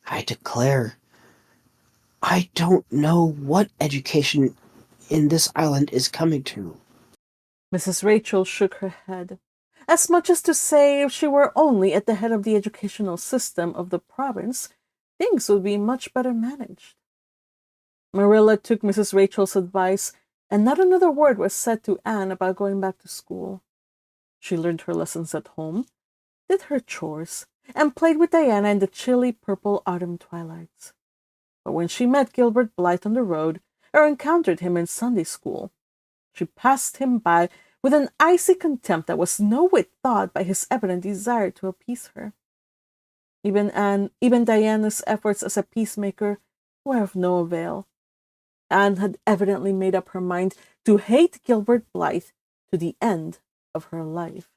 I declare, I don't know what education in this island is coming to. Mrs. Rachel shook her head, as much as to say if she were only at the head of the educational system of the province, things would be much better managed. Marilla took Mrs. Rachel's advice, and not another word was said to Anne about going back to school. She learned her lessons at home, did her chores, and played with Diana in the chilly purple autumn twilights. But when she met Gilbert Blythe on the road or encountered him in Sunday school, she passed him by with an icy contempt that was no whit thawed by his evident desire to appease her. Even Diana's efforts as a peacemaker were of no avail. Anne had evidently made up her mind to hate Gilbert Blythe to the end of her life.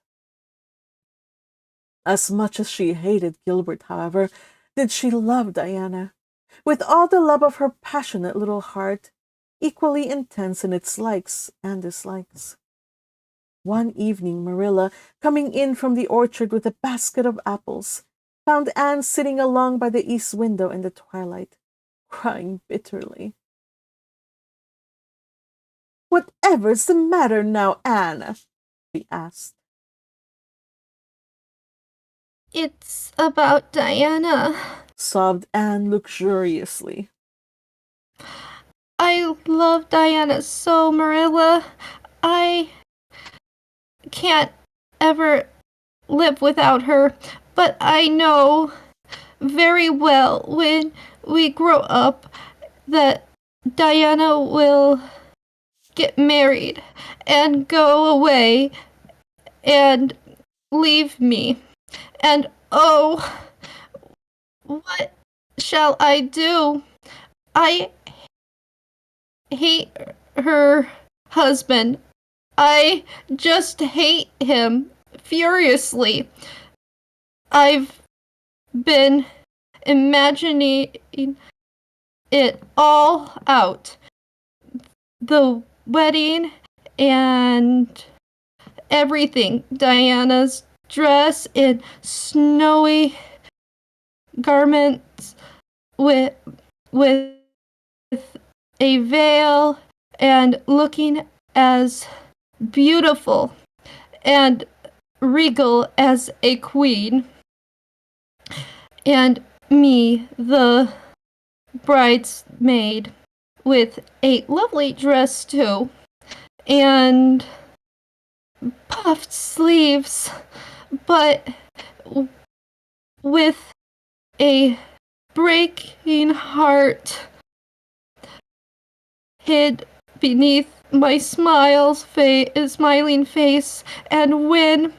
As much as she hated Gilbert, however, did she love Diana, with all the love of her passionate little heart, equally intense in its likes and dislikes. One evening, Marilla, coming in from the orchard with a basket of apples, found Anne sitting along by the east window in the twilight, crying bitterly. "Whatever's the matter now, Anne?" she asked. It's about Diana, sobbed Anne luxuriously. I love Diana so, Marilla. I can't ever live without her, but I know very well when we grow up that Diana will get married and go away and leave me. And oh, what shall I do? I hate her husband. I just hate him furiously. I've been imagining it all out. The wedding and everything. Diana's dress in snowy garments with a veil and looking as beautiful and regal as a queen. And me, the bridesmaid, with a lovely dress too, and puffed sleeves, but with a breaking heart hid beneath my smiling face, and when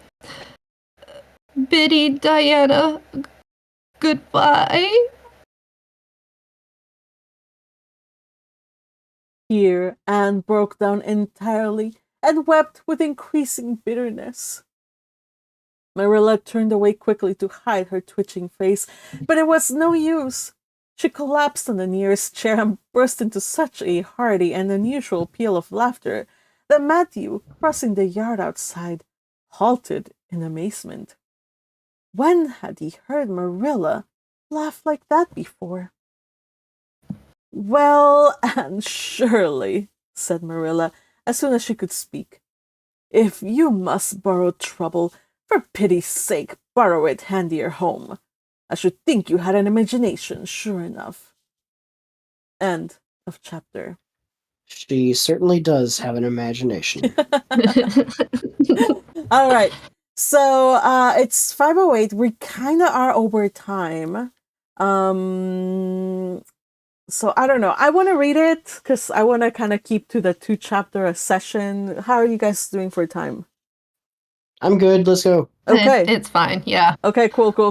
bidding Diana goodbye. Here Anne broke down entirely and wept with increasing bitterness. Marilla turned away quickly to hide her twitching face, but it was no use. She collapsed on the nearest chair and burst into such a hearty and unusual peal of laughter that Matthew, crossing the yard outside, halted in amazement. When had he heard Marilla laugh like that before? "Well, Anne Shirley," said Marilla, as soon as she could speak, "if you must borrow trouble, for pity's sake borrow it handier home. I should think you had an imagination, sure enough." End of chapter. She certainly does have an imagination. All right. So it's 5:08. We kind of are over time. So I don't know. I want to read it because I want to kind of keep to the 2 chapter a session. How are you guys doing for time? I'm good. Let's go. Okay. It's fine, yeah. Okay, cool. By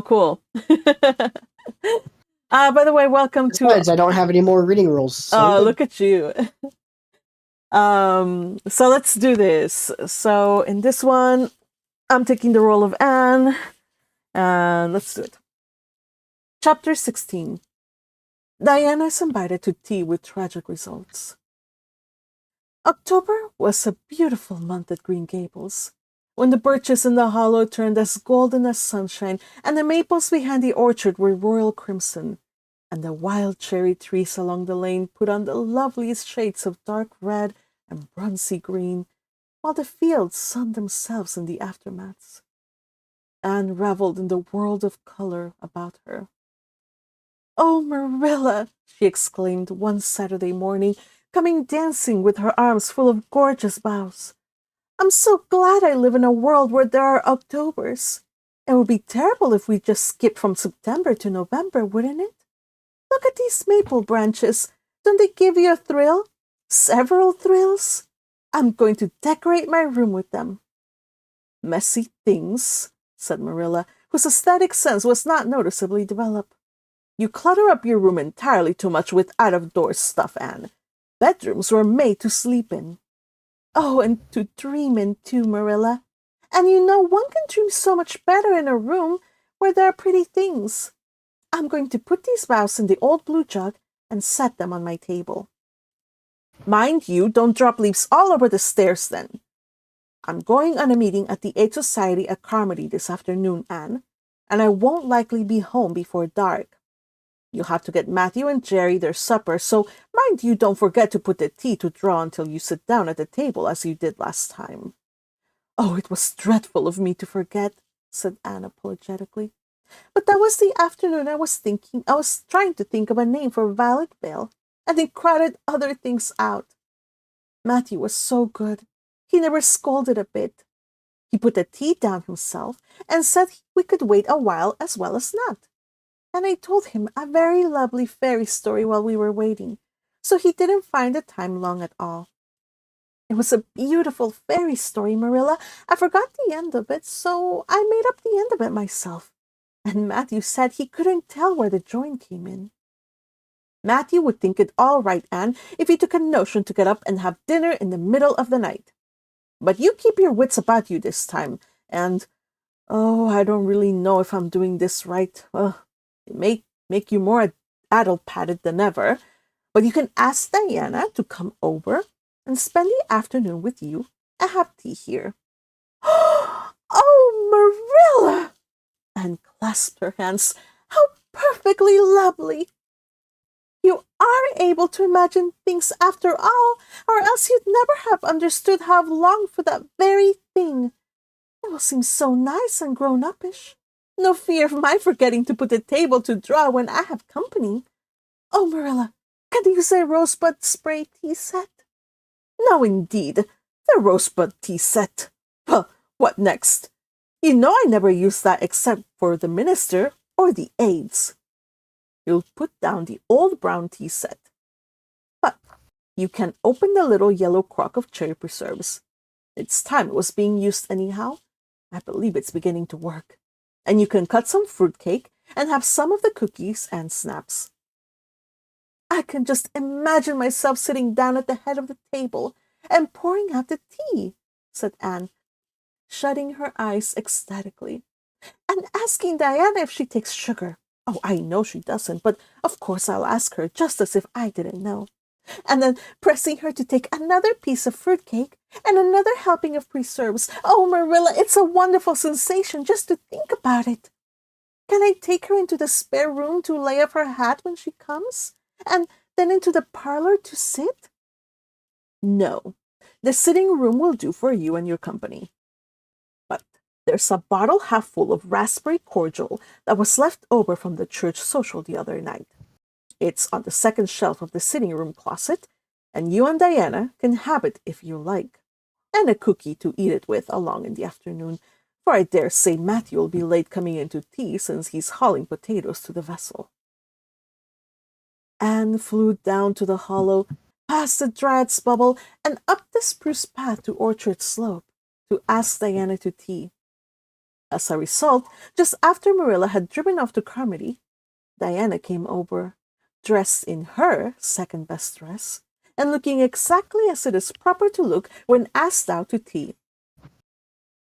the way, welcome to... Besides, I don't have any more reading rules. So Oh, look at you. So let's do this. So in this one, I'm taking the role of Anne. And let's do it. Chapter 16. Diana is invited to tea with tragic results. October was a beautiful month at Green Gables, when the birches in the hollow turned as golden as sunshine, and the maples behind the orchard were royal crimson, and the wild cherry trees along the lane put on the loveliest shades of dark red and bronzy green, while the fields sunned themselves in the aftermaths. Anne revelled in the world of color about her. "Oh, Marilla," she exclaimed one Saturday morning, coming dancing with her arms full of gorgeous boughs. "I'm so glad I live in a world where there are Octobers. It would be terrible if we just skipped from September to November, wouldn't it? Look at these maple branches. Don't they give you a thrill? Several thrills? I'm going to decorate my room with them." "Messy things," said Marilla, whose aesthetic sense was not noticeably developed. "You clutter up your room entirely too much with out-of-door stuff, Anne. Bedrooms were made to sleep in." "Oh, and to dream in too, Marilla. And you know one can dream so much better in a room where there are pretty things. I'm going to put these boughs in the old blue jug and set them on my table." "Mind you, don't drop leaves all over the stairs then." "I'm going on a meeting at the Aid Society at Carmody this afternoon, Anne, and I won't likely be home before dark. You'll have to get Matthew and Jerry their supper, so mind you don't forget to put the tea to draw until you sit down at the table as you did last time." "Oh, it was dreadful of me to forget," said Anne apologetically. "But that was the afternoon I was trying to think of a name for Violet Vale, and it crowded other things out. Matthew was so good. He never scolded a bit. He put the tea down himself and said we could wait a while as well as not. And I told him a very lovely fairy story while we were waiting, so he didn't find the time long at all. It was a beautiful fairy story, Marilla. I forgot the end of it, so I made up the end of it myself. And Matthew said he couldn't tell where the join came in. Matthew would think it all right, Anne, if he took a notion to get up and have dinner in the middle of the night. But you keep your wits about you this time, and, oh, I don't really know if I'm doing this right. It may make you more addle-padded than ever, but you can ask Diana to come over and spend the afternoon with you and have tea here. Oh, Marilla! Anne clasped her hands. How perfectly lovely! You are able to imagine things after all, or else you'd never have understood how I've longed for that very thing. It will seem so nice and grown-uppish. No fear of my forgetting to put the table to draw when I have company. Oh, Marilla, can you use a rosebud spray tea set? No, indeed. The rosebud tea set. Well, what next? You know I never use that except for the minister or the aides. You'll put down the old brown tea set. But you can open the little yellow crock of cherry preserves. It's time it was being used anyhow. I believe it's beginning to work. And you can cut some fruit cake and have some of the cookies and snaps. I can just imagine myself sitting down at the head of the table and pouring out the tea, said Anne, shutting her eyes ecstatically, and asking Diana if she takes sugar. Oh, I know she doesn't, but of course I'll ask her, just as if I didn't know. And then pressing her to take another piece of fruit cake and another helping of preserves. Oh, Marilla, it's a wonderful sensation just to think about it. Can I take her into the spare room to lay off her hat when she comes? And then into the parlor to sit? No, the sitting room will do for you and your company. But there's a bottle half full of raspberry cordial that was left over from the church social the other night. It's on the second shelf of the sitting room closet, and you and Diana can have it if you like. And a cookie to eat it with along in the afternoon, for I dare say Matthew will be late coming into tea since he's hauling potatoes to the vessel. Anne flew down to the hollow, past the Dryad's Bubble, and up the spruce path to Orchard Slope to ask Diana to tea. As a result, just after Marilla had driven off to Carmody, Diana came over, dressed in her second-best dress, and looking exactly as it is proper to look when asked out to tea.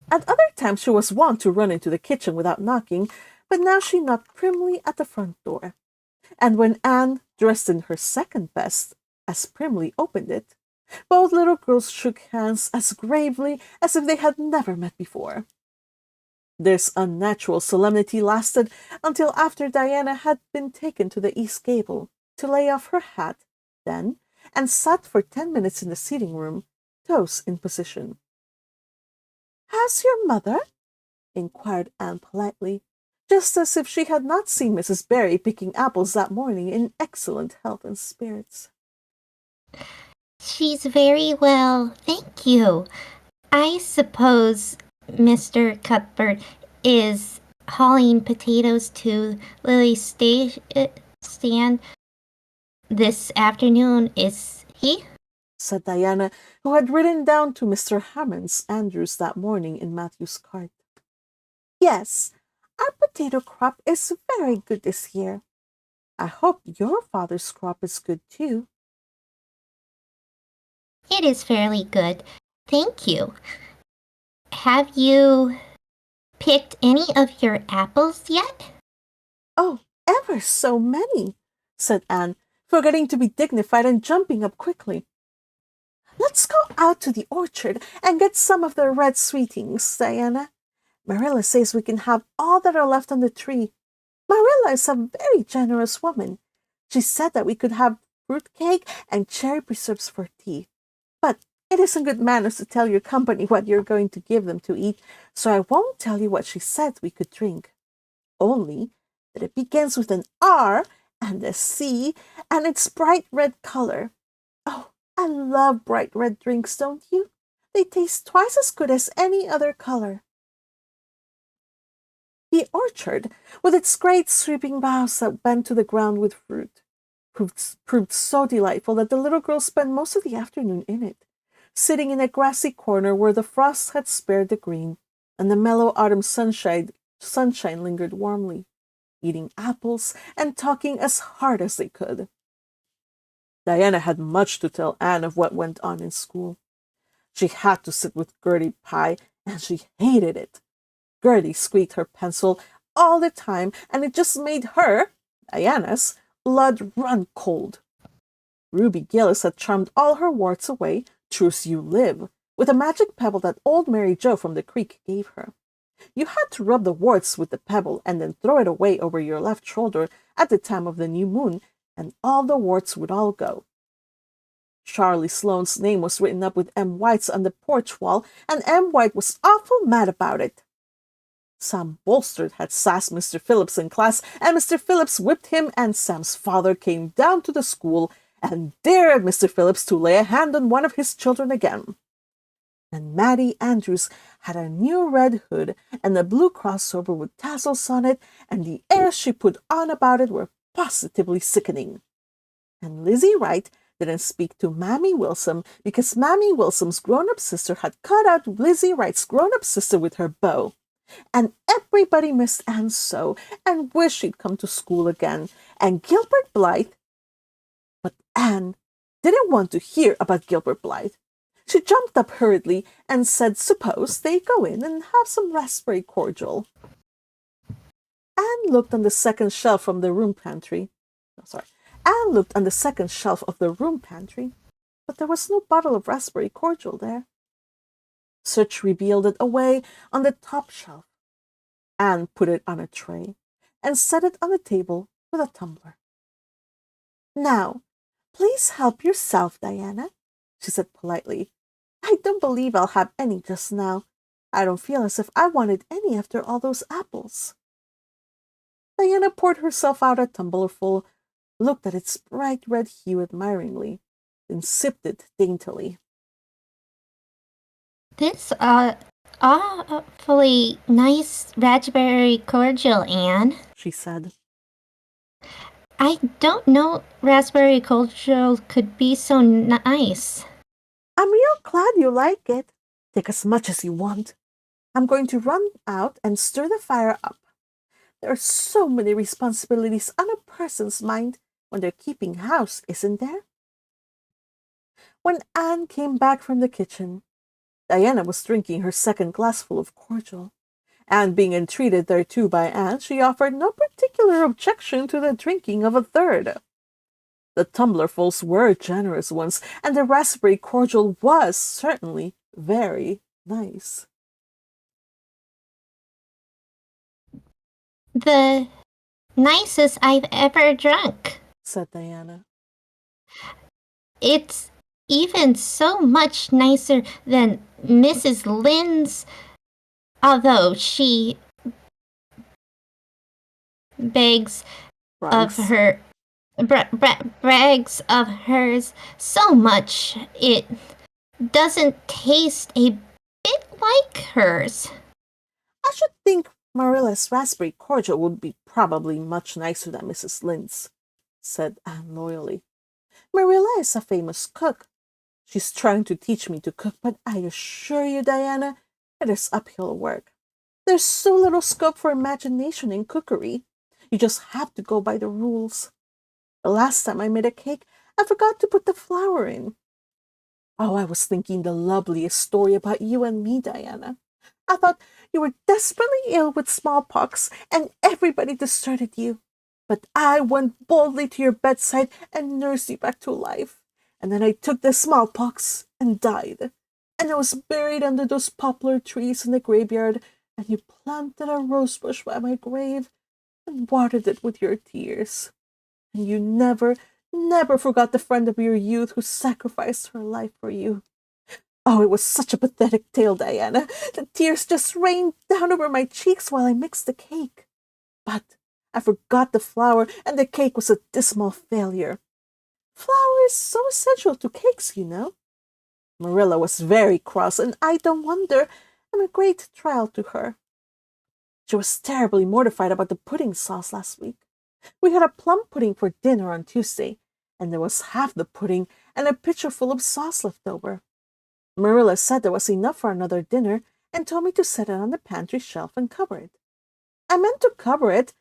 At other times she was wont to run into the kitchen without knocking, but now she knocked primly at the front door. And when Anne, dressed in her second best, as primly opened it, both little girls shook hands as gravely as if they had never met before. This unnatural solemnity lasted until after Diana had been taken to the east gable to lay off her hat, then, and sat for 10 minutes in the sitting room, toes in position. "How's your mother?" inquired Anne politely, just as if she had not seen Mrs. Barry picking apples that morning in excellent health and spirits. She's very well, thank you. I suppose Mr. Cuthbert is hauling potatoes to Lily's stand this afternoon, is he? Said Diana, who had ridden down to Mr. Hammond's Andrews that morning in Matthew's cart. "Yes, our potato crop is very good this year. I hope your father's crop is good too." It is fairly good, thank you. Have you picked any of your apples yet? "Oh, ever so many," said Anne, forgetting to be dignified and jumping up quickly. "Let's go out to the orchard and get some of the red sweetings, Diana. Marilla says we can have all that are left on the tree. Marilla is a very generous woman. She said that we could have fruit cake and cherry preserves for tea. But it isn't good manners to tell your company what you're going to give them to eat, so I won't tell you what she said we could drink. Only that it begins with an R and a C, and it's bright red color. Oh, I love bright red drinks, don't you? They taste twice as good as any other color. The orchard, with its great sweeping boughs that bent to the ground with fruit, proved so delightful that the little girl spent most of the afternoon in it, sitting in a grassy corner where the frost had spared the green, and the mellow autumn sunshine lingered warmly, eating apples and talking as hard as they could. Diana had much to tell Anne of what went on in school. She had to sit with Gertie Pye, and she hated it. Gertie squeaked her pencil all the time, and it just made her, Diana's, blood run cold. Ruby Gillis had charmed all her warts away, true as you live, with a magic pebble that old Mary Joe from the creek gave her. You had to rub the warts with the pebble and then throw it away over your left shoulder at the time of the new moon, and all the warts would all go. Charlie Sloane's name was written up with M. White's on the porch wall, and M. White was awful mad about it. Sam Bolsterd had sassed Mr. Phillips in class, and Mr. Phillips whipped him, and Sam's father came down to the school and dared Mr. Phillips to lay a hand on one of his children again. And Mattie Andrews had a new red hood and a blue crossover with tassels on it, and the airs she put on about it were positively sickening. And Lizzie Wright didn't speak to Mammy Wilson because Mammy Wilson's grown-up sister had cut out Lizzie Wright's grown-up sister with her bow. And everybody missed Anne so, and wished she'd come to school again. And Gilbert Blythe... But Anne didn't want to hear about Gilbert Blythe. She jumped up hurriedly and said suppose they go in and have some raspberry cordial. Anne looked on the second shelf from the room pantry. Anne looked on the second shelf of the room pantry, but there was no bottle of raspberry cordial there. Search revealed it away on the top shelf. Anne put it on a tray and set it on the table with a tumbler. Now, please help yourself, Diana, she said politely. I don't believe I'll have any just now. I don't feel as if I wanted any after all those apples. Diana poured herself out a tumblerful, looked at its bright red hue admiringly, then sipped it daintily. This awfully nice raspberry cordial, Anne, she said. I don't know raspberry cordial could be so nice. I'm real glad you like it. Take as much as you want. I'm going to run out and stir the fire up. There are so many responsibilities on a person's mind when they're keeping house, isn't there? When Anne came back from the kitchen, Diana was drinking her second glassful of cordial, and being entreated thereto by Anne, she offered no particular objection to the drinking of a third. The tumblerfuls were generous ones, and the raspberry cordial was certainly very nice. The nicest I've ever drunk, said Diana. It's even so much nicer than Mrs. Lynde's, although she brags of hers so much it doesn't taste a bit like hers. I should think Marilla's raspberry cordial would be probably much nicer than Mrs. Lynde's, said Anne loyally. Marilla is a famous cook. She's trying to teach me to cook, but I assure you, Diana, it is uphill work. There's so little scope for imagination in cookery. You just have to go by the rules. The last time I made a cake, I forgot to put the flour in. Oh, I was thinking the loveliest story about you and me, Diana. I thought you were desperately ill with smallpox, and everybody deserted you. But I went boldly to your bedside and nursed you back to life. And then I took the smallpox and died. And I was buried under those poplar trees in the graveyard, and you planted a rosebush by my grave and watered it with your tears. And you never, never forgot the friend of your youth who sacrificed her life for you. Oh, it was such a pathetic tale, Diana. The tears just rained down over my cheeks while I mixed the cake. But I forgot the flour, and the cake was a dismal failure. Flour is so essential to cakes, you know. Marilla was very cross, and I don't wonder. I'm a great trial to her. She was terribly mortified about the pudding sauce last week. We had a plum pudding for dinner on Tuesday, and there was half the pudding and a pitcher full of sauce left over. Marilla said there was enough for another dinner and told me to set it on the pantry shelf and cover it. I meant to cover it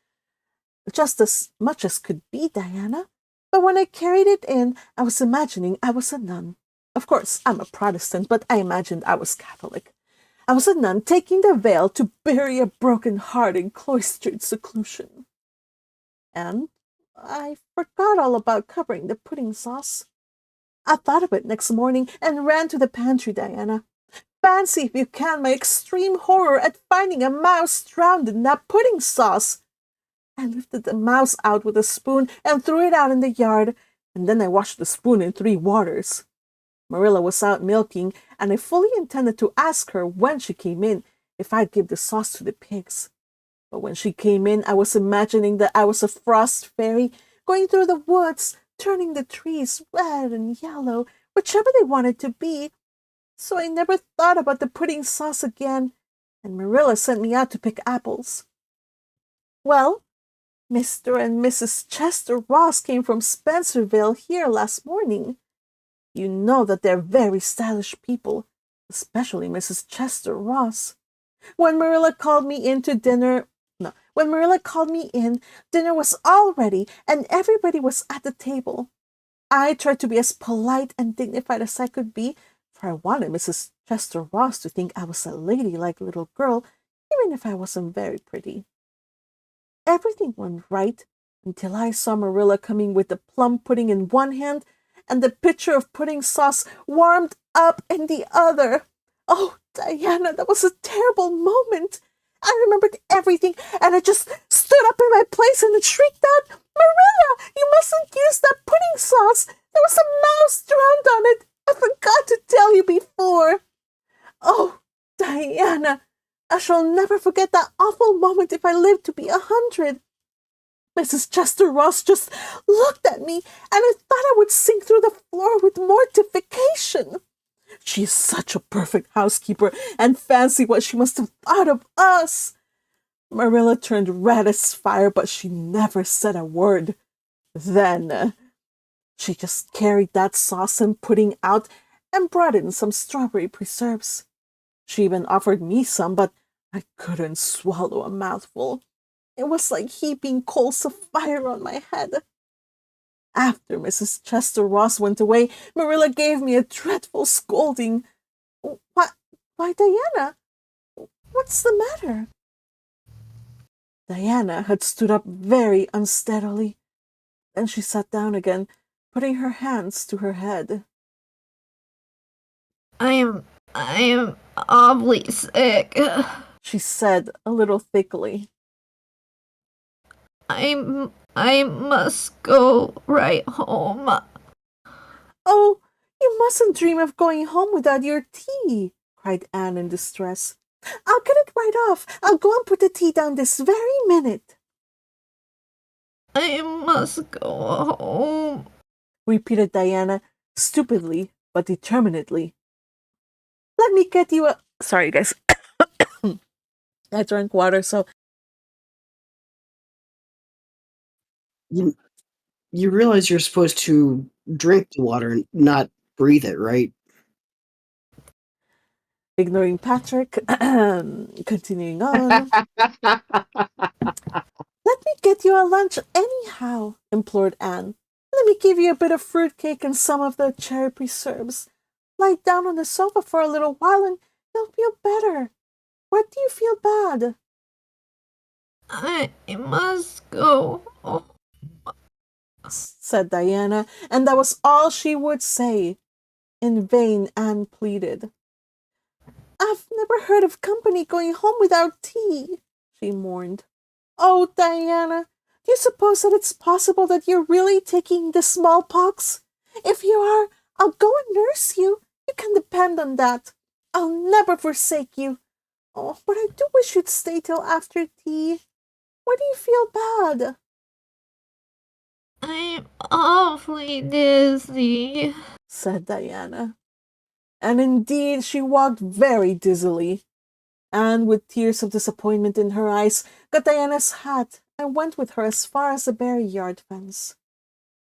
just as much as could be, Diana, but when I carried it in, I was imagining I was a nun. Of course, I'm a Protestant, but I imagined I was Catholic. I was a nun taking the veil to bury a broken heart in cloistered seclusion. And I forgot all about covering the pudding sauce. I thought of it next morning and ran to the pantry, Diana. Fancy, if you can, my extreme horror at finding a mouse drowned in that pudding sauce. I lifted the mouse out with a spoon and threw it out in the yard, and then I washed the spoon in 3 waters. Marilla was out milking, and I fully intended to ask her when she came in if I'd give the sauce to the pigs. But when she came in, I was imagining that I was a frost fairy going through the woods, turning the trees red and yellow, whichever they wanted to be. So I never thought about the pudding sauce again, and Marilla sent me out to pick apples. Well, Mr. and Mrs. Chester Ross came from Spencerville here last morning. You know that they're very stylish people, especially Mrs. Chester Ross. When Marilla called me in, dinner was all ready and everybody was at the table. I tried to be as polite and dignified as I could be, for I wanted Mrs. Chester Ross to think I was a ladylike little girl, even if I wasn't very pretty. Everything went right until I saw Marilla coming with the plum pudding in one hand and the pitcher of pudding sauce warmed up in the other. Oh, Diana, that was a terrible moment. I remembered everything, and I just stood up in my place and shrieked out, Marilla, you mustn't use that pudding sauce. There was a mouse drowned on it. I forgot to tell you before. Oh, Diana, I shall never forget that awful moment if I live to be 100. Mrs. Chester Ross just looked at me, and I thought I would sink through the floor with mortification. She is such a perfect housekeeper, and fancy what she must have thought of us. Marilla turned red as fire, but she never said a word. Then she just carried that sauce and pudding out and brought in some strawberry preserves. She even offered me some, but I couldn't swallow a mouthful. It was like heaping coals of fire on my head. After Mrs. Chester Ross went away, Marilla gave me a dreadful scolding. Why, Diana, what's the matter? Diana had stood up very unsteadily. Then she sat down again, putting her hands to her head. I am awfully sick, she said a little thickly. I must go right home. Oh, you mustn't dream of going home without your tea, cried Anne in distress. I'll get it right off. I'll go and put the tea down this very minute. I must go home, repeated Diana, stupidly but determinedly. Let me get you a... Sorry, guys. I drank water, so... You realize you're supposed to drink the water and not breathe it, right? Ignoring Patrick, continuing on. Let me get you a lunch anyhow, implored Anne. Let me give you a bit of fruitcake and some of the cherry preserves. Lie down on the sofa for a little while and you'll feel better. Why do you feel bad? I must go home, said Diana, and that was all she would say. In vain Anne pleaded. I've never heard of company going home without tea, she mourned. Oh, Diana, do you suppose that it's possible that you're really taking the smallpox? If you are, I'll go and nurse you. You can depend on that. I'll never forsake you. Oh, but I do wish you'd stay till after tea. Why do you feel bad? I'm awfully dizzy, said Diana. And indeed, she walked very dizzily. Anne, with tears of disappointment in her eyes, got Diana's hat and went with her as far as the berry yard fence.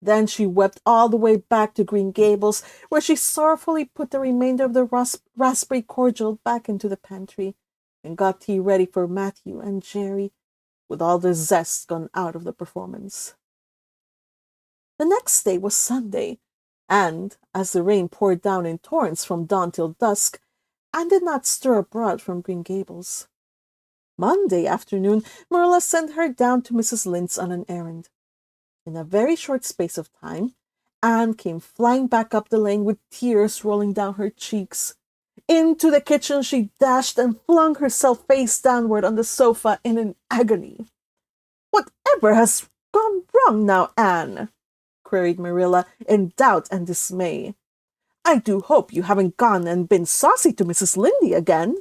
Then she wept all the way back to Green Gables, where she sorrowfully put the remainder of the raspberry cordial back into the pantry and got tea ready for Matthew and Jerry, with all the zest gone out of the performance. The next day was Sunday, and, as the rain poured down in torrents from dawn till dusk, Anne did not stir abroad from Green Gables. Monday afternoon, Marilla sent her down to Mrs. Lynde's on an errand. In a very short space of time, Anne came flying back up the lane with tears rolling down her cheeks. Into the kitchen she dashed and flung herself face downward on the sofa in an agony. "Whatever has gone wrong now, Anne?" queried Marilla in doubt and dismay. "I do hope you haven't gone and been saucy to Mrs. Lynde again."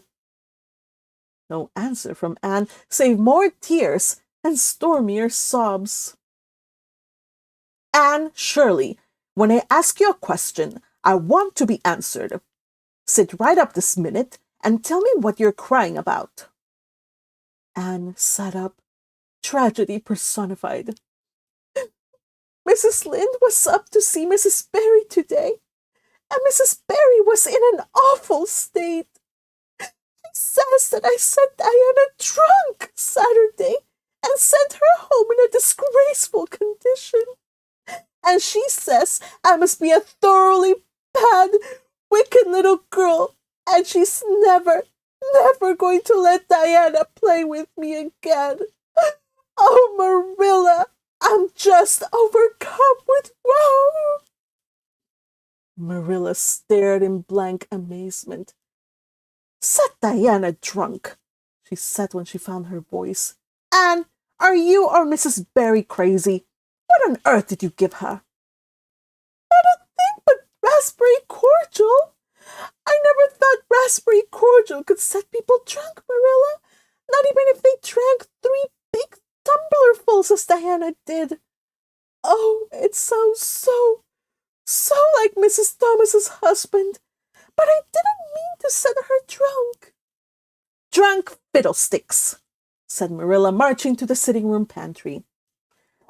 No answer from Anne save more tears and stormier sobs. "Anne Shirley, when I ask you a question, I want to be answered. Sit right up this minute and tell me what you're crying about." Anne sat up, tragedy personified. "Mrs. Lynde was up to see Mrs. Barry today, and Mrs. Barry was in an awful state. She says that I set Diana drunk Saturday and sent her home in a disgraceful condition. And she says I must be a thoroughly bad, wicked little girl, and she's never going to let Diana play with me again. Oh, Marilla, I'm just overcome with woe." Marilla stared in blank amazement. "Set Diana drunk," she said when she found her voice. "Anne, are you or Mrs. Barry crazy? What on earth did you give her?" "Not a thing but raspberry cordial. I never thought raspberry cordial could set people drunk, Marilla. Not even if they drank 3 big tumblerfuls as Diana did. Oh, it sounds so like Mrs. Thomas's husband. But I didn't mean to set her drunk." "Drunk fiddlesticks," said Marilla, marching to the sitting-room pantry.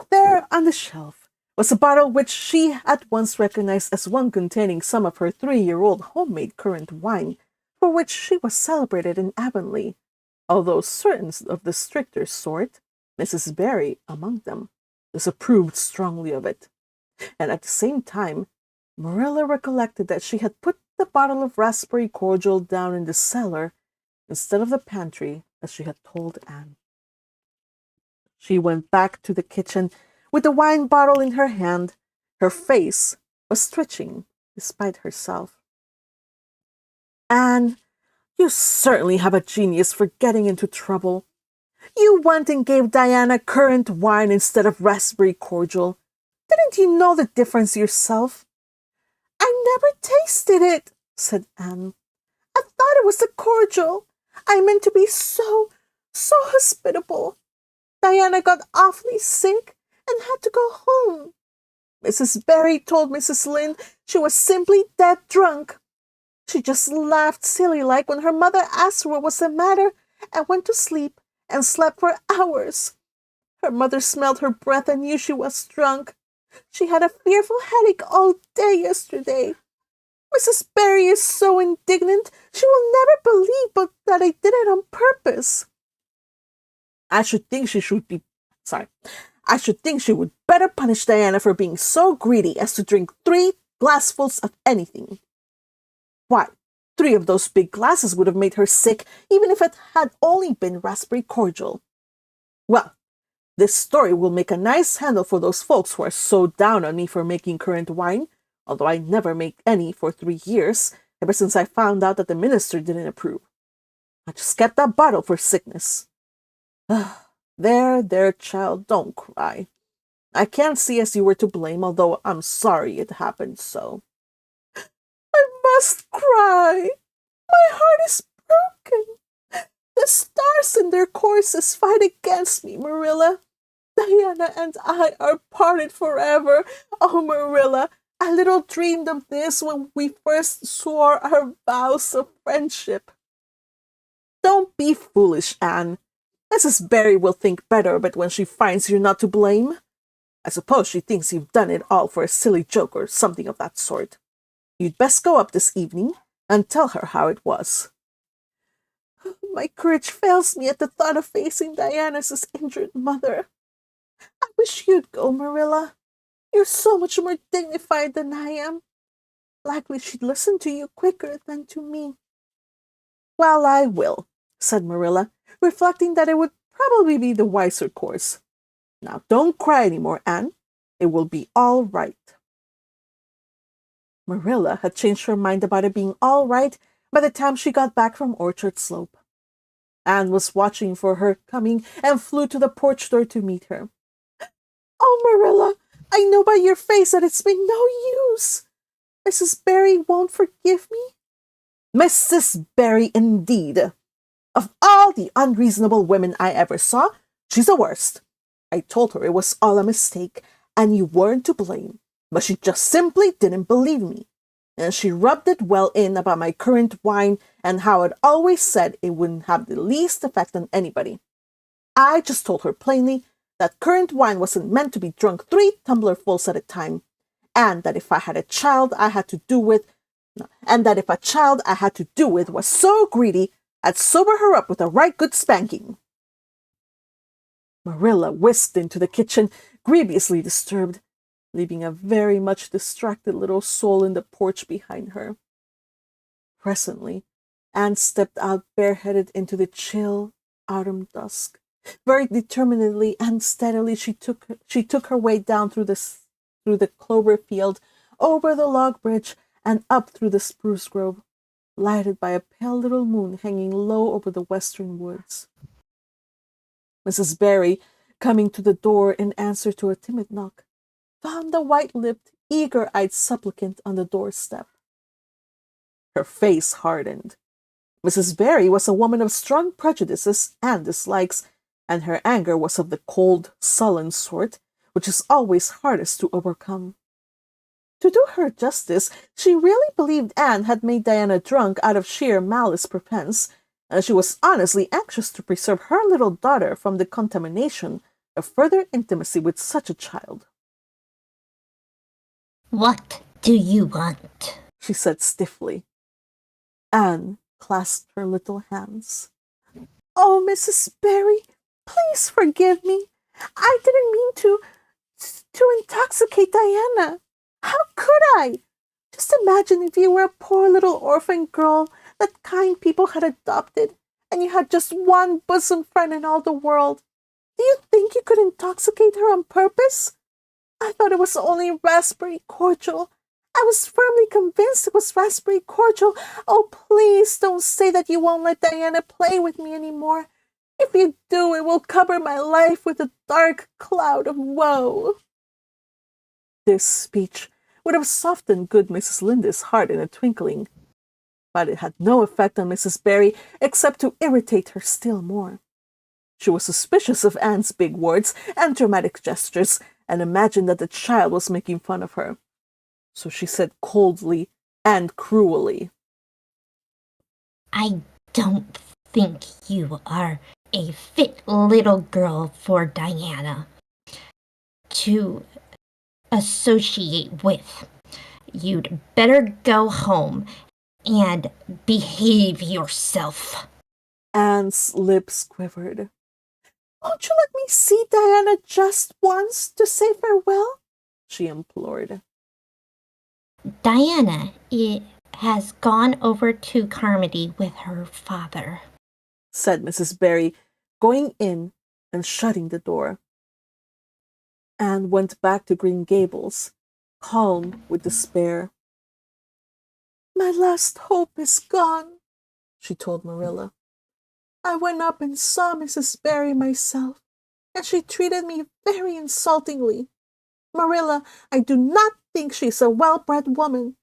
There, on the shelf, was a bottle which she at once recognized as one containing some of her 3-year-old homemade currant wine, for which she was celebrated in Avonlea, although certain of the stricter sort, Mrs. Barry among them, disapproved strongly of it. And at the same time, Marilla recollected that she had put the bottle of raspberry cordial down in the cellar instead of the pantry, as she had told Anne. She went back to the kitchen with the wine bottle in her hand. Her face was twitching despite herself. "Anne, you certainly have a genius for getting into trouble. You went and gave Diana currant wine instead of raspberry cordial. Didn't you know the difference yourself?" "I never tasted it," said Anne. "I thought it was the cordial. I meant to be so hospitable. Diana got awfully sick and had to go home. Mrs. Barry told Mrs. Lynde she was simply dead drunk. She just laughed silly-like when her mother asked her what was the matter and went to sleep and slept for hours. Her mother smelled her breath and knew she was drunk. She had a fearful headache all day yesterday. Mrs. Barry is so indignant she will never believe that I did it on purpose. I should think she would better punish Diana for being so greedy as to drink 3 glassfuls of anything. Why, 3 of those big glasses would have made her sick, even if it had only been raspberry cordial. Well, this story will make a nice handle for those folks who are so down on me for making currant wine, although I never made any for 3 years, ever since I found out that the minister didn't approve. I just kept that bottle for sickness. There, child, don't cry. I can't see as you were to blame, although I'm sorry it happened so." "I must cry. My heart is broken. The stars in their courses fight against me, Marilla. Diana and I are parted forever. Oh, Marilla, I little dreamed of this when we first swore our vows of friendship. Don't be foolish, Anne. Mrs. Barry will think better of it when she finds you're not to blame. I suppose she thinks you've done it all for a silly joke or something of that sort. You'd best go up this evening and tell her how it was. My courage fails me at the thought of facing Diana's injured mother. I wish you'd go, Marilla. You're so much more dignified than I am. Likely she'd listen to you quicker than to me. Well, I will, said Marilla, reflecting that it would probably be the wiser course. Now don't cry any more, Anne. It will be all right. Marilla had changed her mind about it being all right by the time she got back from Orchard Slope. Anne was watching for her coming and flew to the porch door to meet her. Oh, Marilla, I know by your face that it's been no use. Mrs. Barry won't forgive me? Mrs. Barry, indeed. Of all the unreasonable women I ever saw, she's the worst. I told her it was all a mistake, and you weren't to blame, but she just simply didn't believe me. And she rubbed it well in about my currant wine and how I'd always said it wouldn't have the least effect on anybody. I just told her plainly that currant wine wasn't meant to be drunk 3 tumblerfuls at a time, and that if I had a child I had to do with, was so greedy, I'd sober her up with a right good spanking. Marilla whisked into the kitchen, grievously disturbed, leaving a very much distracted little soul in the porch behind her. Presently, Anne stepped out bareheaded into the chill autumn dusk. Very determinedly and steadily she took her way down through the clover field, over the log bridge, and up through the spruce grove, lighted by a pale little moon hanging low over the western woods. Mrs. Barry, coming to the door in answer to a timid knock, found the white-lipped, eager-eyed supplicant on the doorstep. Her face hardened. Mrs. Barry was a woman of strong prejudices and dislikes, and her anger was of the cold, sullen sort, which is always hardest to overcome. To do her justice, she really believed Anne had made Diana drunk out of sheer malice prepense, and she was honestly anxious to preserve her little daughter from the contamination of further intimacy with such a child. What do you want? She said stiffly. Anne clasped her little hands. Oh, Mrs. Barry, please forgive me. I didn't mean to intoxicate Diana. How could I? Just imagine if you were a poor little orphan girl that kind people had adopted, and you had just one bosom friend in all the world. Do you think you could intoxicate her on purpose? I thought it was only raspberry cordial. I was firmly convinced it was raspberry cordial. Oh, please don't say that you won't let Diana play with me anymore. If you do, it will cover my life with a dark cloud of woe. This speech would have softened good Mrs. Lynde's heart in a twinkling, but it had no effect on Mrs. Barry except to irritate her still more. She was suspicious of Anne's big words and dramatic gestures, and imagined that the child was making fun of her. So she said coldly and cruelly, I don't think you are a fit little girl for Diana to associate with. You'd better go home and behave yourself. Anne's lips quivered. Won't you let me see Diana just once to say farewell? She implored. Diana has gone over to Carmody with her father, said Mrs. Barry, going in and shutting the door. Anne went back to Green Gables, calm with despair. My last hope is gone, she told Marilla. I went up and saw Mrs. Barry myself, and she treated me very insultingly. Marilla, I do not think she's a well-bred woman.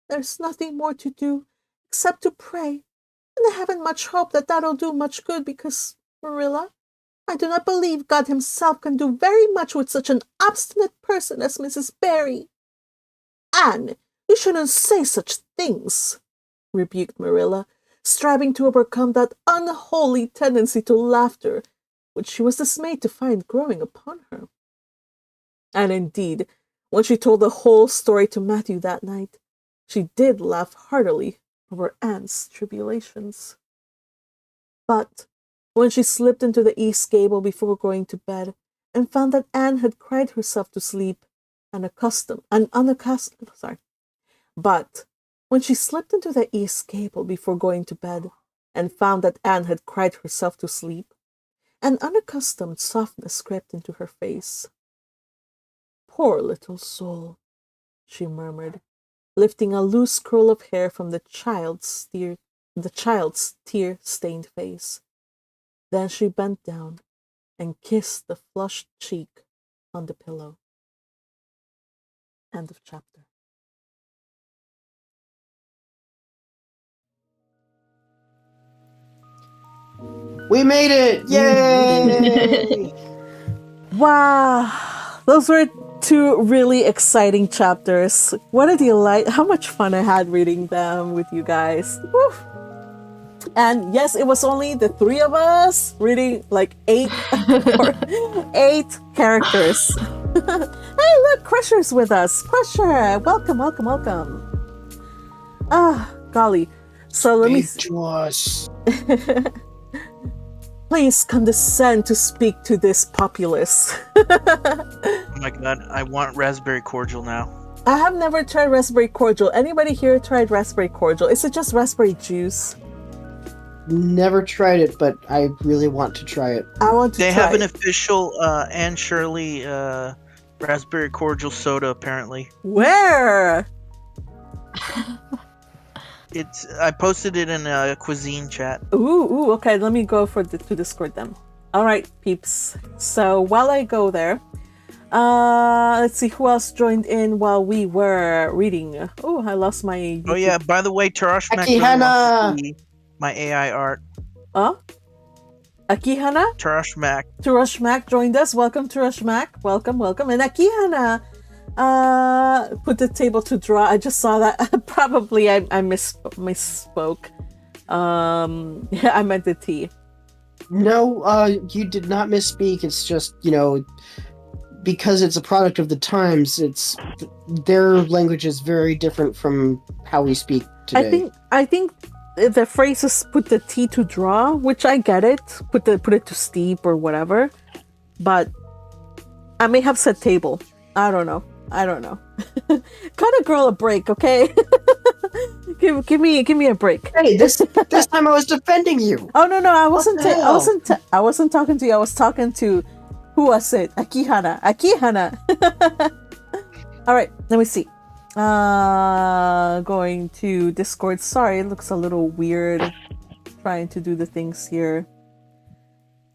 There's nothing more to do except to pray, and I haven't much hope that that'll do much good because, Marilla, I do not believe God himself can do very much with such an obstinate person as Mrs. Barry. Anne, you shouldn't say such things, rebuked Marilla, striving to overcome that unholy tendency to laughter, which she was dismayed to find growing upon her. And indeed, when she told the whole story to Matthew that night, she did laugh heartily over Anne's tribulations. But when she slipped into the east gable before going to bed and found that Anne had cried herself to sleep, But when she slipped into the east gable before going to bed and found that Anne had cried herself to sleep, an unaccustomed softness crept into her face. Poor little soul, she murmured, lifting a loose curl of hair from the child's tear-stained face. Then she bent down and kissed the flushed cheek on the pillow. End of chapter. We made it! Yay! Wow, those were two really exciting chapters. What a delight. How much fun I had reading them with you guys. Woo. And yes, it was only the three of us reading like 8 characters. Hey, look, Crusher's with us. Crusher, welcome, welcome, welcome. Ah, golly. So let me... Speak to us. Please condescend to speak to this populace. Oh my god, I want raspberry cordial now. I have never tried raspberry cordial. Anybody here tried raspberry cordial? Is it just raspberry juice? Never tried it, but I really want to try it. I want to They try have an it. official Anne Shirley raspberry cordial soda, apparently. Where? I posted it in a cuisine chat. Ooh, okay. Let me go to Discord then. All right, peeps. So while I go there, let's see who else joined in while we were reading. Oh, I lost my YouTube. Oh yeah, by the way, Tarash Akihana! my AI art. Akihana? Tarash Mac. Turash Mac joined us. Welcome, Turash Mac. Welcome, welcome. And Akihana put the table to draw. I just saw that. Probably I misspoke. Yeah, I meant the T. No, you did not misspeak. It's just, because it's a product of the times, their language is very different from how we speak today. I think the phrase is put the T to draw, which I get it. Put it to steep or whatever. But I may have said table. I don't know. Cut a girl a break, okay? give me a break. Hey, this time I was defending you. Oh no, I wasn't. What the hell? I wasn't talking to you. I was talking to who was it? Akihana. All right, let me see. Going to Discord. Sorry, it looks a little weird. Trying to do the things here.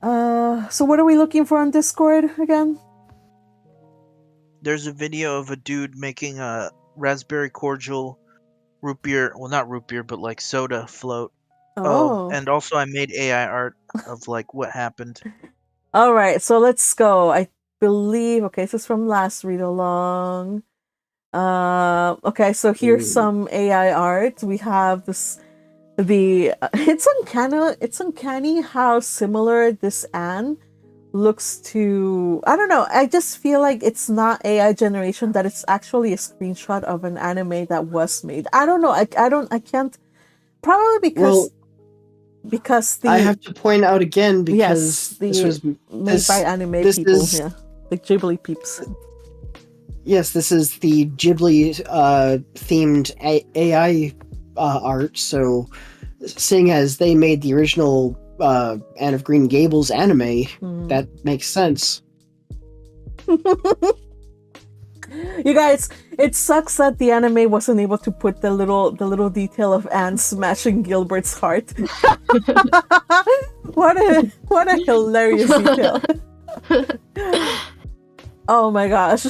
So what are we looking for on Discord again? There's a video of a dude making a raspberry cordial root beer. Well, not root beer, but like soda float. Oh. And also I made AI art of like what happened. All right, so let's go. I believe. Okay, this is from last read along. Okay, so here's some AI art. We have this. It's uncanny how similar this Anne looks to. I don't know. I just feel like it's not AI generation. That it's actually a screenshot of an anime that was made. I don't know. I can't. Probably because I have to point out again because this was made by anime people. Yeah, the Ghibli peeps. Yes, this is the Ghibli themed AI art. So, seeing as they made the original Anne of Green Gables anime, that makes sense. You guys, it sucks that the anime wasn't able to put the little detail of Anne smashing Gilbert's heart. What a hilarious detail. Oh my gosh.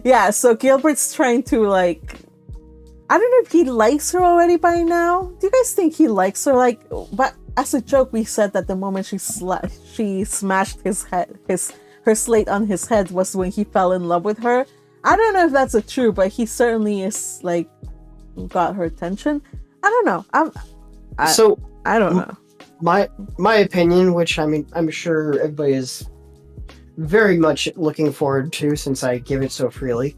Yeah, so Gilbert's trying to I don't know if he likes her already by now. Do you guys think he likes her? But as a joke, we said that the moment she smashed her slate on his head was when he fell in love with her. I don't know if that's true, but he certainly is like got her attention. I don't know. I don't know. My opinion, which I mean, I'm sure everybody is very much looking forward to since I give it so freely,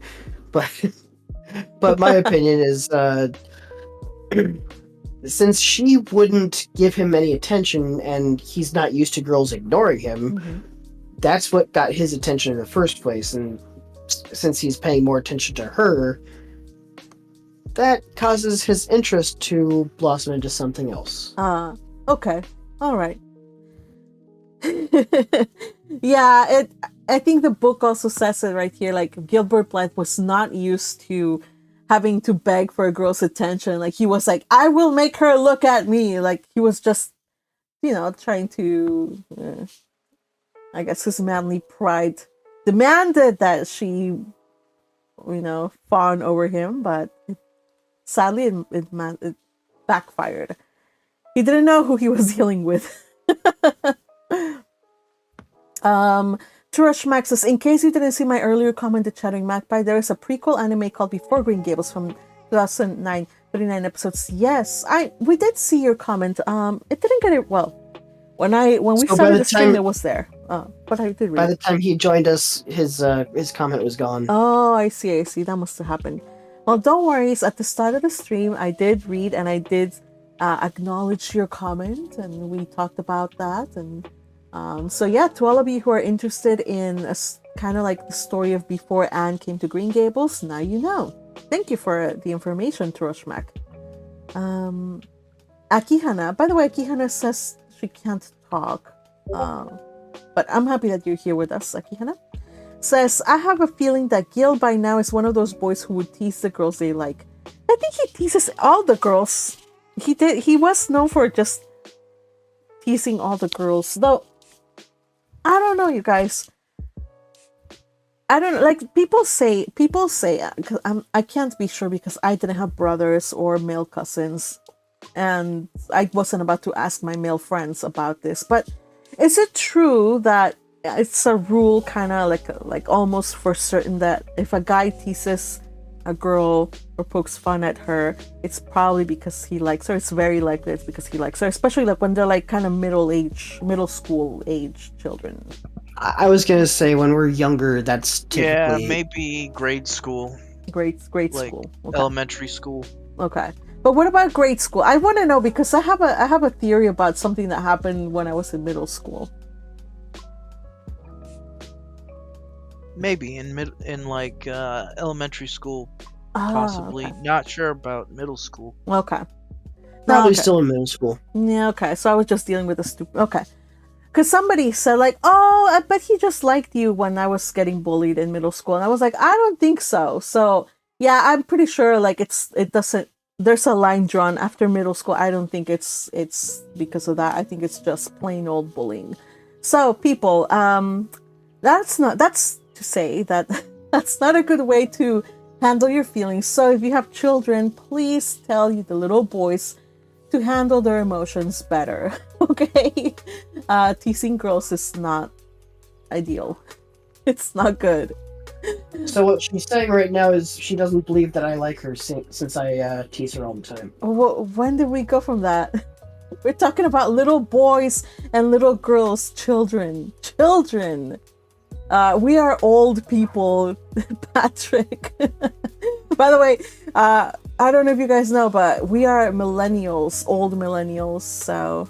but my opinion is since she wouldn't give him any attention and he's not used to girls ignoring him, that's what got his attention in the first place. And since he's paying more attention to her, that causes his interest to blossom into something else. Okay. All right. Yeah, I think the book also says it right here, like Gilbert Blythe was not used to having to beg for a girl's attention. Like he was like, I will make her look at me. Like he was just, trying to, I guess his manly pride demanded that she, fawn over him, but sadly it backfired. He didn't know who he was dealing with. Turush Max says, in case you didn't see my earlier comment to Chattering Magpie, there is a prequel anime called Before Green Gables from 2009, 39 episodes. Yes, we did see your comment. It didn't get it well. When we started the stream, it was there. But I did read. By the time he joined us, his comment was gone. Oh, I see. That must have happened. Well, don't worry. At the start of the stream, I did read and I did acknowledge your comment, and we talked about that. And so yeah, to all of you who are interested in kind of like the story of before Anne came to Green Gables, now you know. Thank you for the information, Turoshmak. Akihana, by the way, Akihana says she can't talk, but I'm happy that you're here with us. Akihana says, I have a feeling that Gil by now is one of those boys who would tease the girls they like. I think he teases all the girls. He was known for just teasing all the girls, though. I don't know, you guys. I don't know, like people say, cause I can't be sure because I didn't have brothers or male cousins, and I wasn't about to ask my male friends about this. But is it true that it's a rule, kind of like almost for certain, that if a guy teases a girl or pokes fun at her, it's probably because he likes her? It's very likely it's because he likes her, especially like when they're like kind of middle school age children. I was gonna say when we're younger, that's typically... Yeah, maybe grade school. Grade like school. Okay. Elementary school. Okay. But what about grade school? I want to know because I have a theory about something that happened when I was in middle school. Maybe in elementary school, possibly. Okay. Not sure about middle school. Okay. Probably Okay. still in middle school. Yeah, okay. So I was just dealing with the stupid... Okay. Because somebody said, like, oh, I bet he just liked you when I was getting bullied in middle school. And I was like, I don't think so. So, yeah, I'm pretty sure, like, it doesn't... There's a line drawn after middle school. I don't think it's because of that. I think it's just plain old bullying. So, people, that's to say that that's not a good way to handle your feelings. So if you have children, please tell the little boys to handle their emotions better. Okay? Teasing girls is not ideal. It's not good. So what she's saying right now is she doesn't believe that I like her since I tease her all the time. When did we go from that? We're talking about little boys and little girls, children. We are old people, Patrick. By the way, I don't know if you guys know, but we are millennials, old millennials. So,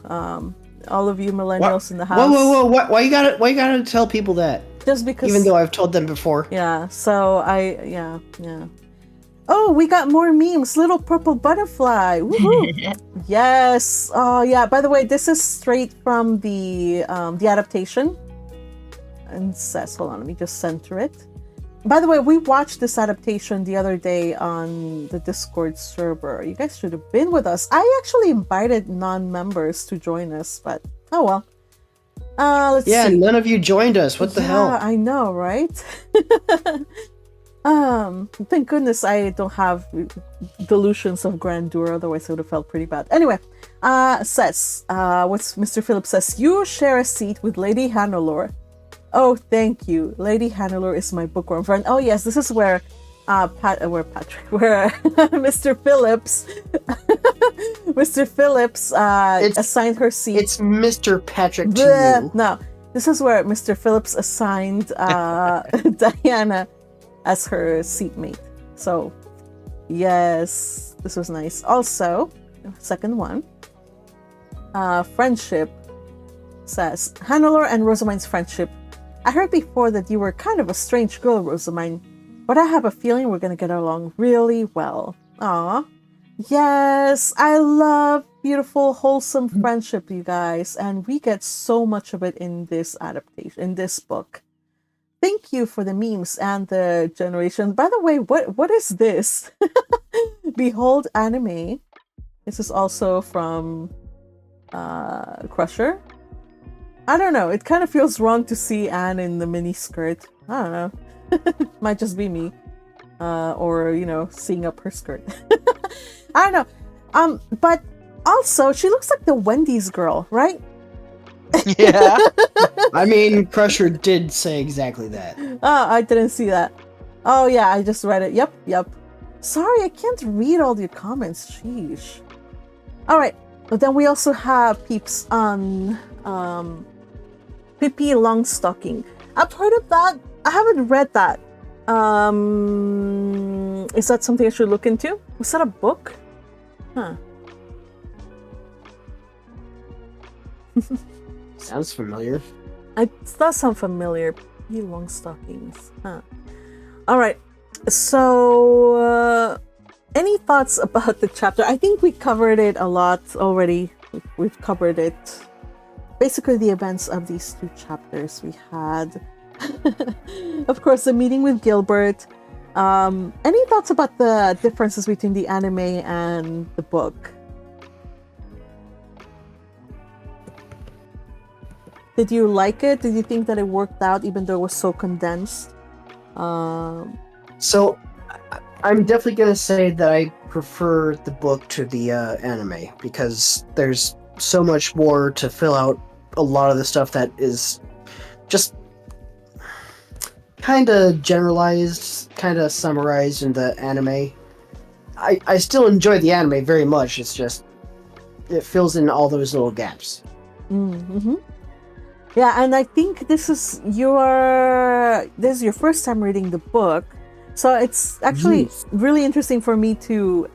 all of you millennials in the house. Whoa! Why you gotta tell people that? Just because. Even though I've told them before. Yeah. So yeah. Oh, we got more memes. Little purple butterfly. Woohoo! Yes. Oh yeah. By the way, this is straight from the adaptation. And says, hold on, let me just center it. By the way, we watched this adaptation the other day on the Discord server. You guys should have been with us. I actually invited non-members to join us, but oh well. Let's see. Yeah, none of you joined us. What the hell? Yeah, I know, right? Thank goodness I don't have delusions of grandeur, otherwise it would have felt pretty bad. Anyway, says, what Mr. Phillips says, you share a seat with Lady Hannelore. Oh, thank you. Lady Hannelore is my bookworm friend. Oh yes, this is where where Mr. Phillips Mr. Phillips assigned her seat. It's Mr. Patrick to you. No, this is where Mr. Phillips assigned Diana as her seatmate. So, yes, this was nice. Also, second one, friendship says, Hannelore and Rosamine's friendship. I heard before that you were kind of a strange girl, Rosamine, but I have a feeling we're going to get along really well. Aw. Yes, I love beautiful, wholesome friendship, you guys, and we get so much of it in this adaptation, in this book. Thank you for the memes and the generations. By the way, what is this? Behold anime. This is also from Crusher. I don't know. It kind of feels wrong to see Anne in the mini skirt. I don't know. Might just be me. Or, seeing up her skirt. I don't know. But also, she looks like the Wendy's girl, right? Yeah. I mean, Crusher did say exactly that. Oh, I didn't see that. Oh, yeah, I just read it. Yep. Sorry, I can't read all your comments. Sheesh. All right. But then we also have peeps on Pippi Longstocking. I've heard of that. I haven't read that. Is that something I should look into? Was that a book? Huh. Sounds familiar. It does sound familiar. Pippi Longstockings. Huh. All right. So, any thoughts about the chapter? I think we covered it a lot already. We've covered it. Basically, the events of these two chapters we had. Of course, the meeting with Gilbert. Any thoughts about the differences between the anime and the book? Did you like it? Did you think that it worked out even though it was so condensed? So, I'm definitely going to say that I prefer the book to the anime because there's so much more to fill out a lot of the stuff that is just kind of generalized, kind of summarized in the anime. I still enjoy the anime very much. It's just, it fills in all those little gaps. Mm-hmm. Yeah, and I think this is your first time reading the book, so it's actually really interesting for me to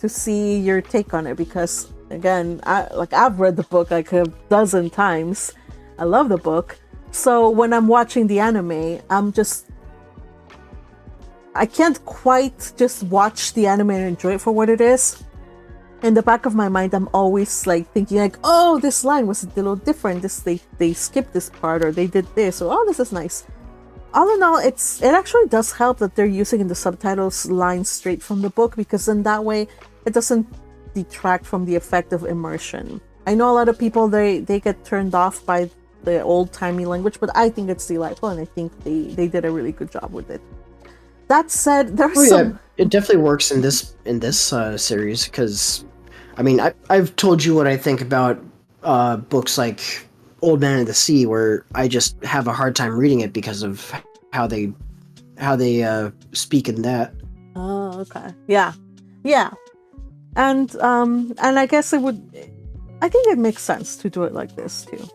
see your take on it because again, I've read the book like a dozen times. I love the book, so when I'm watching the anime, I can't quite just watch the anime and enjoy it for what it is. In the back of my mind, I'm always like thinking like, oh, this line was a little different. They skipped this part or they did this or oh, this is nice. All in all, it actually does help that they're using in the subtitles lines straight from the book because in that way it doesn't detract from the effect of immersion. I know a lot of people they get turned off by the old-timey language, but I think it's delightful and I think they did a really good job with it. That said, there's some... it definitely works in this series because I mean, I've told you what I think about books like Old Man of the Sea, where I just have a hard time reading it because of how they speak in that. Oh, okay. Yeah. And I guess I think it makes sense to do it like this too.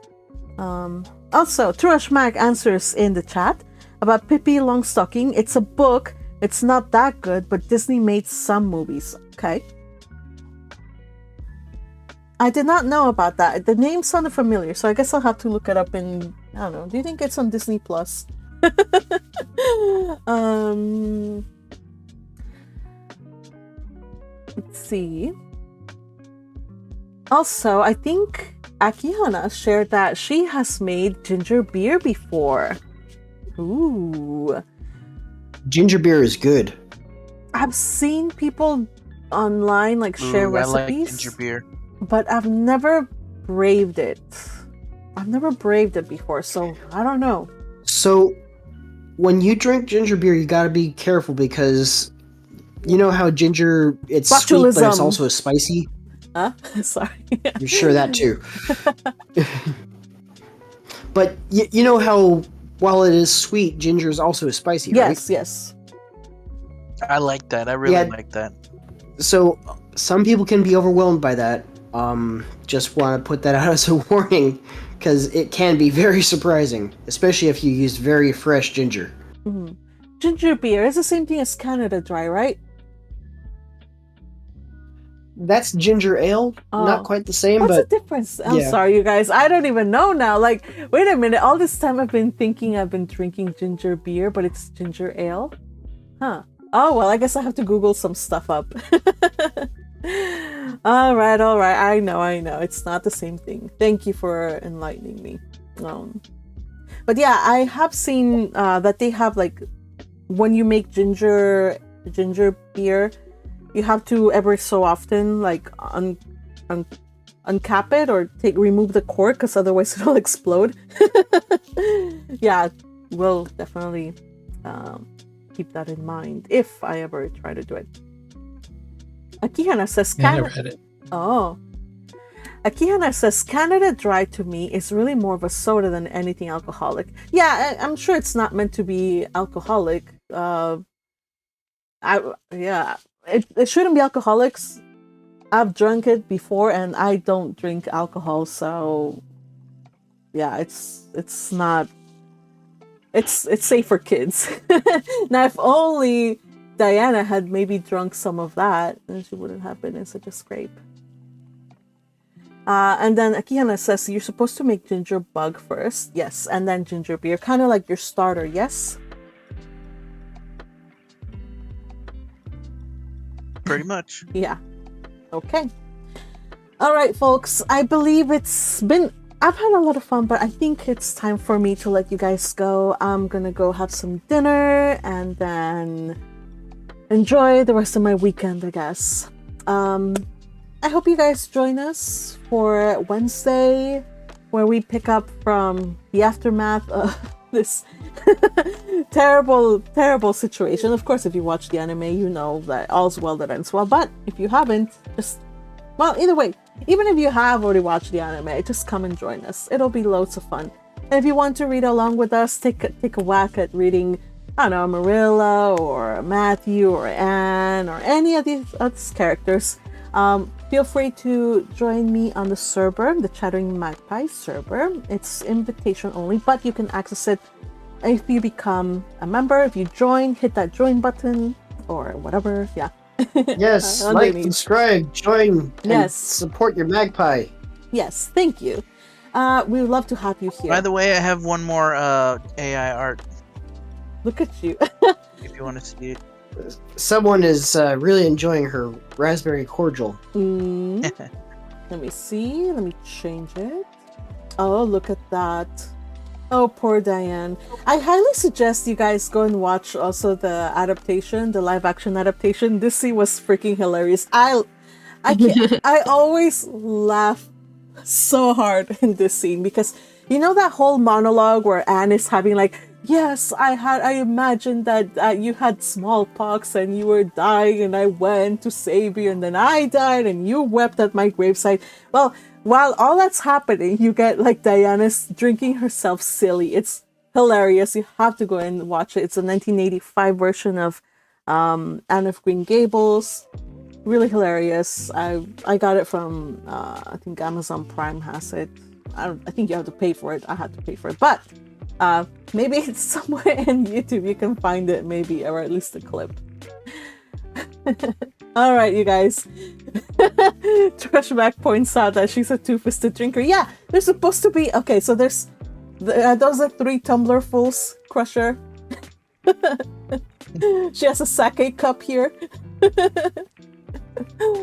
Also, Trush Mag answers in the chat about Pippi Longstocking. It's a book. It's not that good, but Disney made some movies. Okay. I did not know about that. The name sounded familiar, so I guess I'll have to look it up in... I don't know. Do you think it's on Disney Plus? Let's see. Also, I think Akihana shared that she has made ginger beer before. Ooh. Ginger beer is good. I've seen people online share recipes. I like ginger beer. But I've never braved it. I've never braved it before, so I don't know. So, when you drink ginger beer, you gotta be careful because you know how ginger, it's sweet, but it's also spicy? Huh? Sorry. I'm sure that too. But you know how while it is sweet, ginger is also spicy, right? Yes. I like that. I really Yeah. like that. So some people can be overwhelmed by that. Just want to put that out as a warning, because it can be very surprising, especially if you use very fresh ginger. Mhm. Ginger beer is the same thing as Canada Dry, right? That's ginger ale, Oh. not quite the same, What's but the difference? I'm yeah. sorry, you guys. I don't even know now. Like, wait a minute. All this time I've been thinking I've been drinking ginger beer, but it's ginger ale? Huh. Oh, well, I guess I have to Google some stuff up. All right. I know. It's not the same thing. Thank you for enlightening me. But yeah, I have seen that they have, like, when you make ginger beer, you have to every so often, like, uncap it or remove the cork, because otherwise it'll explode. Yeah, we'll definitely keep that in mind if I ever try to do it. Akihana says Yeah, I never had it. Oh. Akihana says Canada Dry to me is really more of a soda than anything alcoholic. Yeah, I'm sure it's not meant to be alcoholic. It shouldn't be alcoholics. I've drunk it before and I don't drink alcohol, so yeah, it's not, it's safe for kids. Now if only Diana had maybe drunk some of that, then she wouldn't have been in such a scrape. And then Akihana says you're supposed to make ginger bug first, yes, and then ginger beer, kind of like your starter, yes? Pretty much. Yeah. Okay. All right, folks. I believe I've had a lot of fun, but I think it's time for me to let you guys go. I'm gonna go have some dinner and then enjoy the rest of my weekend, I guess. I hope you guys join us for Wednesday, where we pick up from the aftermath of this terrible situation. Of course, if you watch the anime, you know that all's well that ends well. But if you haven't, either way, even if you have already watched the anime, just come and join us. It'll be loads of fun. And if you want to read along with us, take a whack at reading, I don't know, Marilla or Matthew or Anne or any of these characters. Feel free to join me on the server, the Chattering Magpie server. It's invitation only, but you can access it if you become a member. If you join, hit that join button or whatever. Yeah. Yes, like, subscribe, join, and support your magpie. Yes, thank you. We would love to have you here. By the way, I have one more AI art. Look at you. If you want to see it. Someone is really enjoying her raspberry cordial. Let me see. Let me change it. Oh, look at that. Oh, poor Diane. I highly suggest you guys go and watch also the adaptation, the live action adaptation. This scene was freaking hilarious. I always laugh so hard in this scene because you know that whole monologue where Anne is having like, yes, I imagined that you had smallpox and you were dying and I went to save you and then I died and you wept at my graveside. Well, while all that's happening, you get like Diana's drinking herself silly. It's hilarious. You have to go and watch it. It's a 1985 version of Anne of Green Gables. Really hilarious. I got it from I think Amazon Prime has it. I think you have to pay for it. I had to pay for it, but maybe it's somewhere in YouTube you can find it, maybe, or at least a clip. All right, you guys. Trashback points out that she's a two-fisted drinker. Yeah, there's supposed to be. Okay, so those are 3 tumblerfuls, Crusher. She has a sake cup here.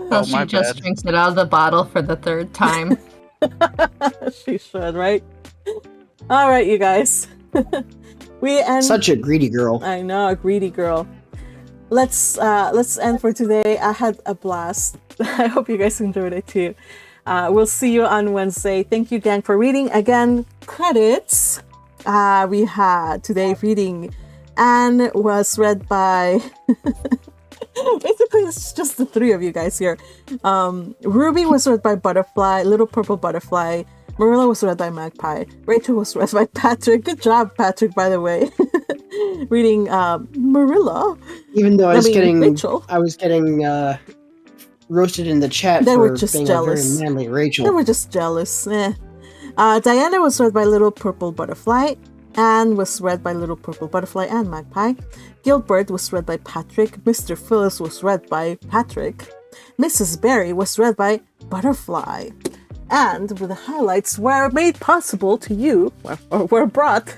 So she just drinks it out of the bottle for the 3rd time. She should, right? All right, you guys. We end. Such a greedy girl. I know, a greedy girl. Let's end for today. I had a blast. I hope you guys enjoyed it too. We'll see you on Wednesday. Thank you, gang, for reading. Again, credits. We had today reading. Anne was read by. Basically, it's just the 3 of you guys here. Ruby was read by Butterfly, Little Purple Butterfly. Marilla was read by Magpie. Rachel was read by Patrick. Good job, Patrick, by the way. Reading Marilla. Even though I was Rachel. getting roasted in the chat They for were just being jealous. a very manly Rachel. They were just jealous. Diana was read by Little Purple Butterfly. Anne was read by Little Purple Butterfly and Magpie. Gilbert was read by Patrick. Mr. Phyllis was read by Patrick. Mrs. Berry was read by Butterfly. And with the highlights were made possible to you, or were brought,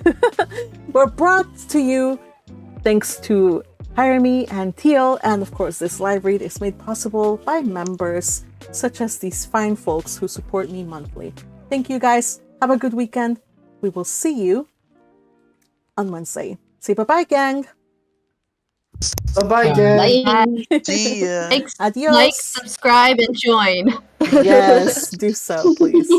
were brought to you thanks to Hiremi and Teal. And of course, this live read is made possible by members such as these fine folks who support me monthly. Thank you guys. Have a good weekend. We will see you on Wednesday. Say bye-bye, gang. Bye-bye, gang. Bye. See ya. Like, Adios. subscribe, and join. Yes, do so, please.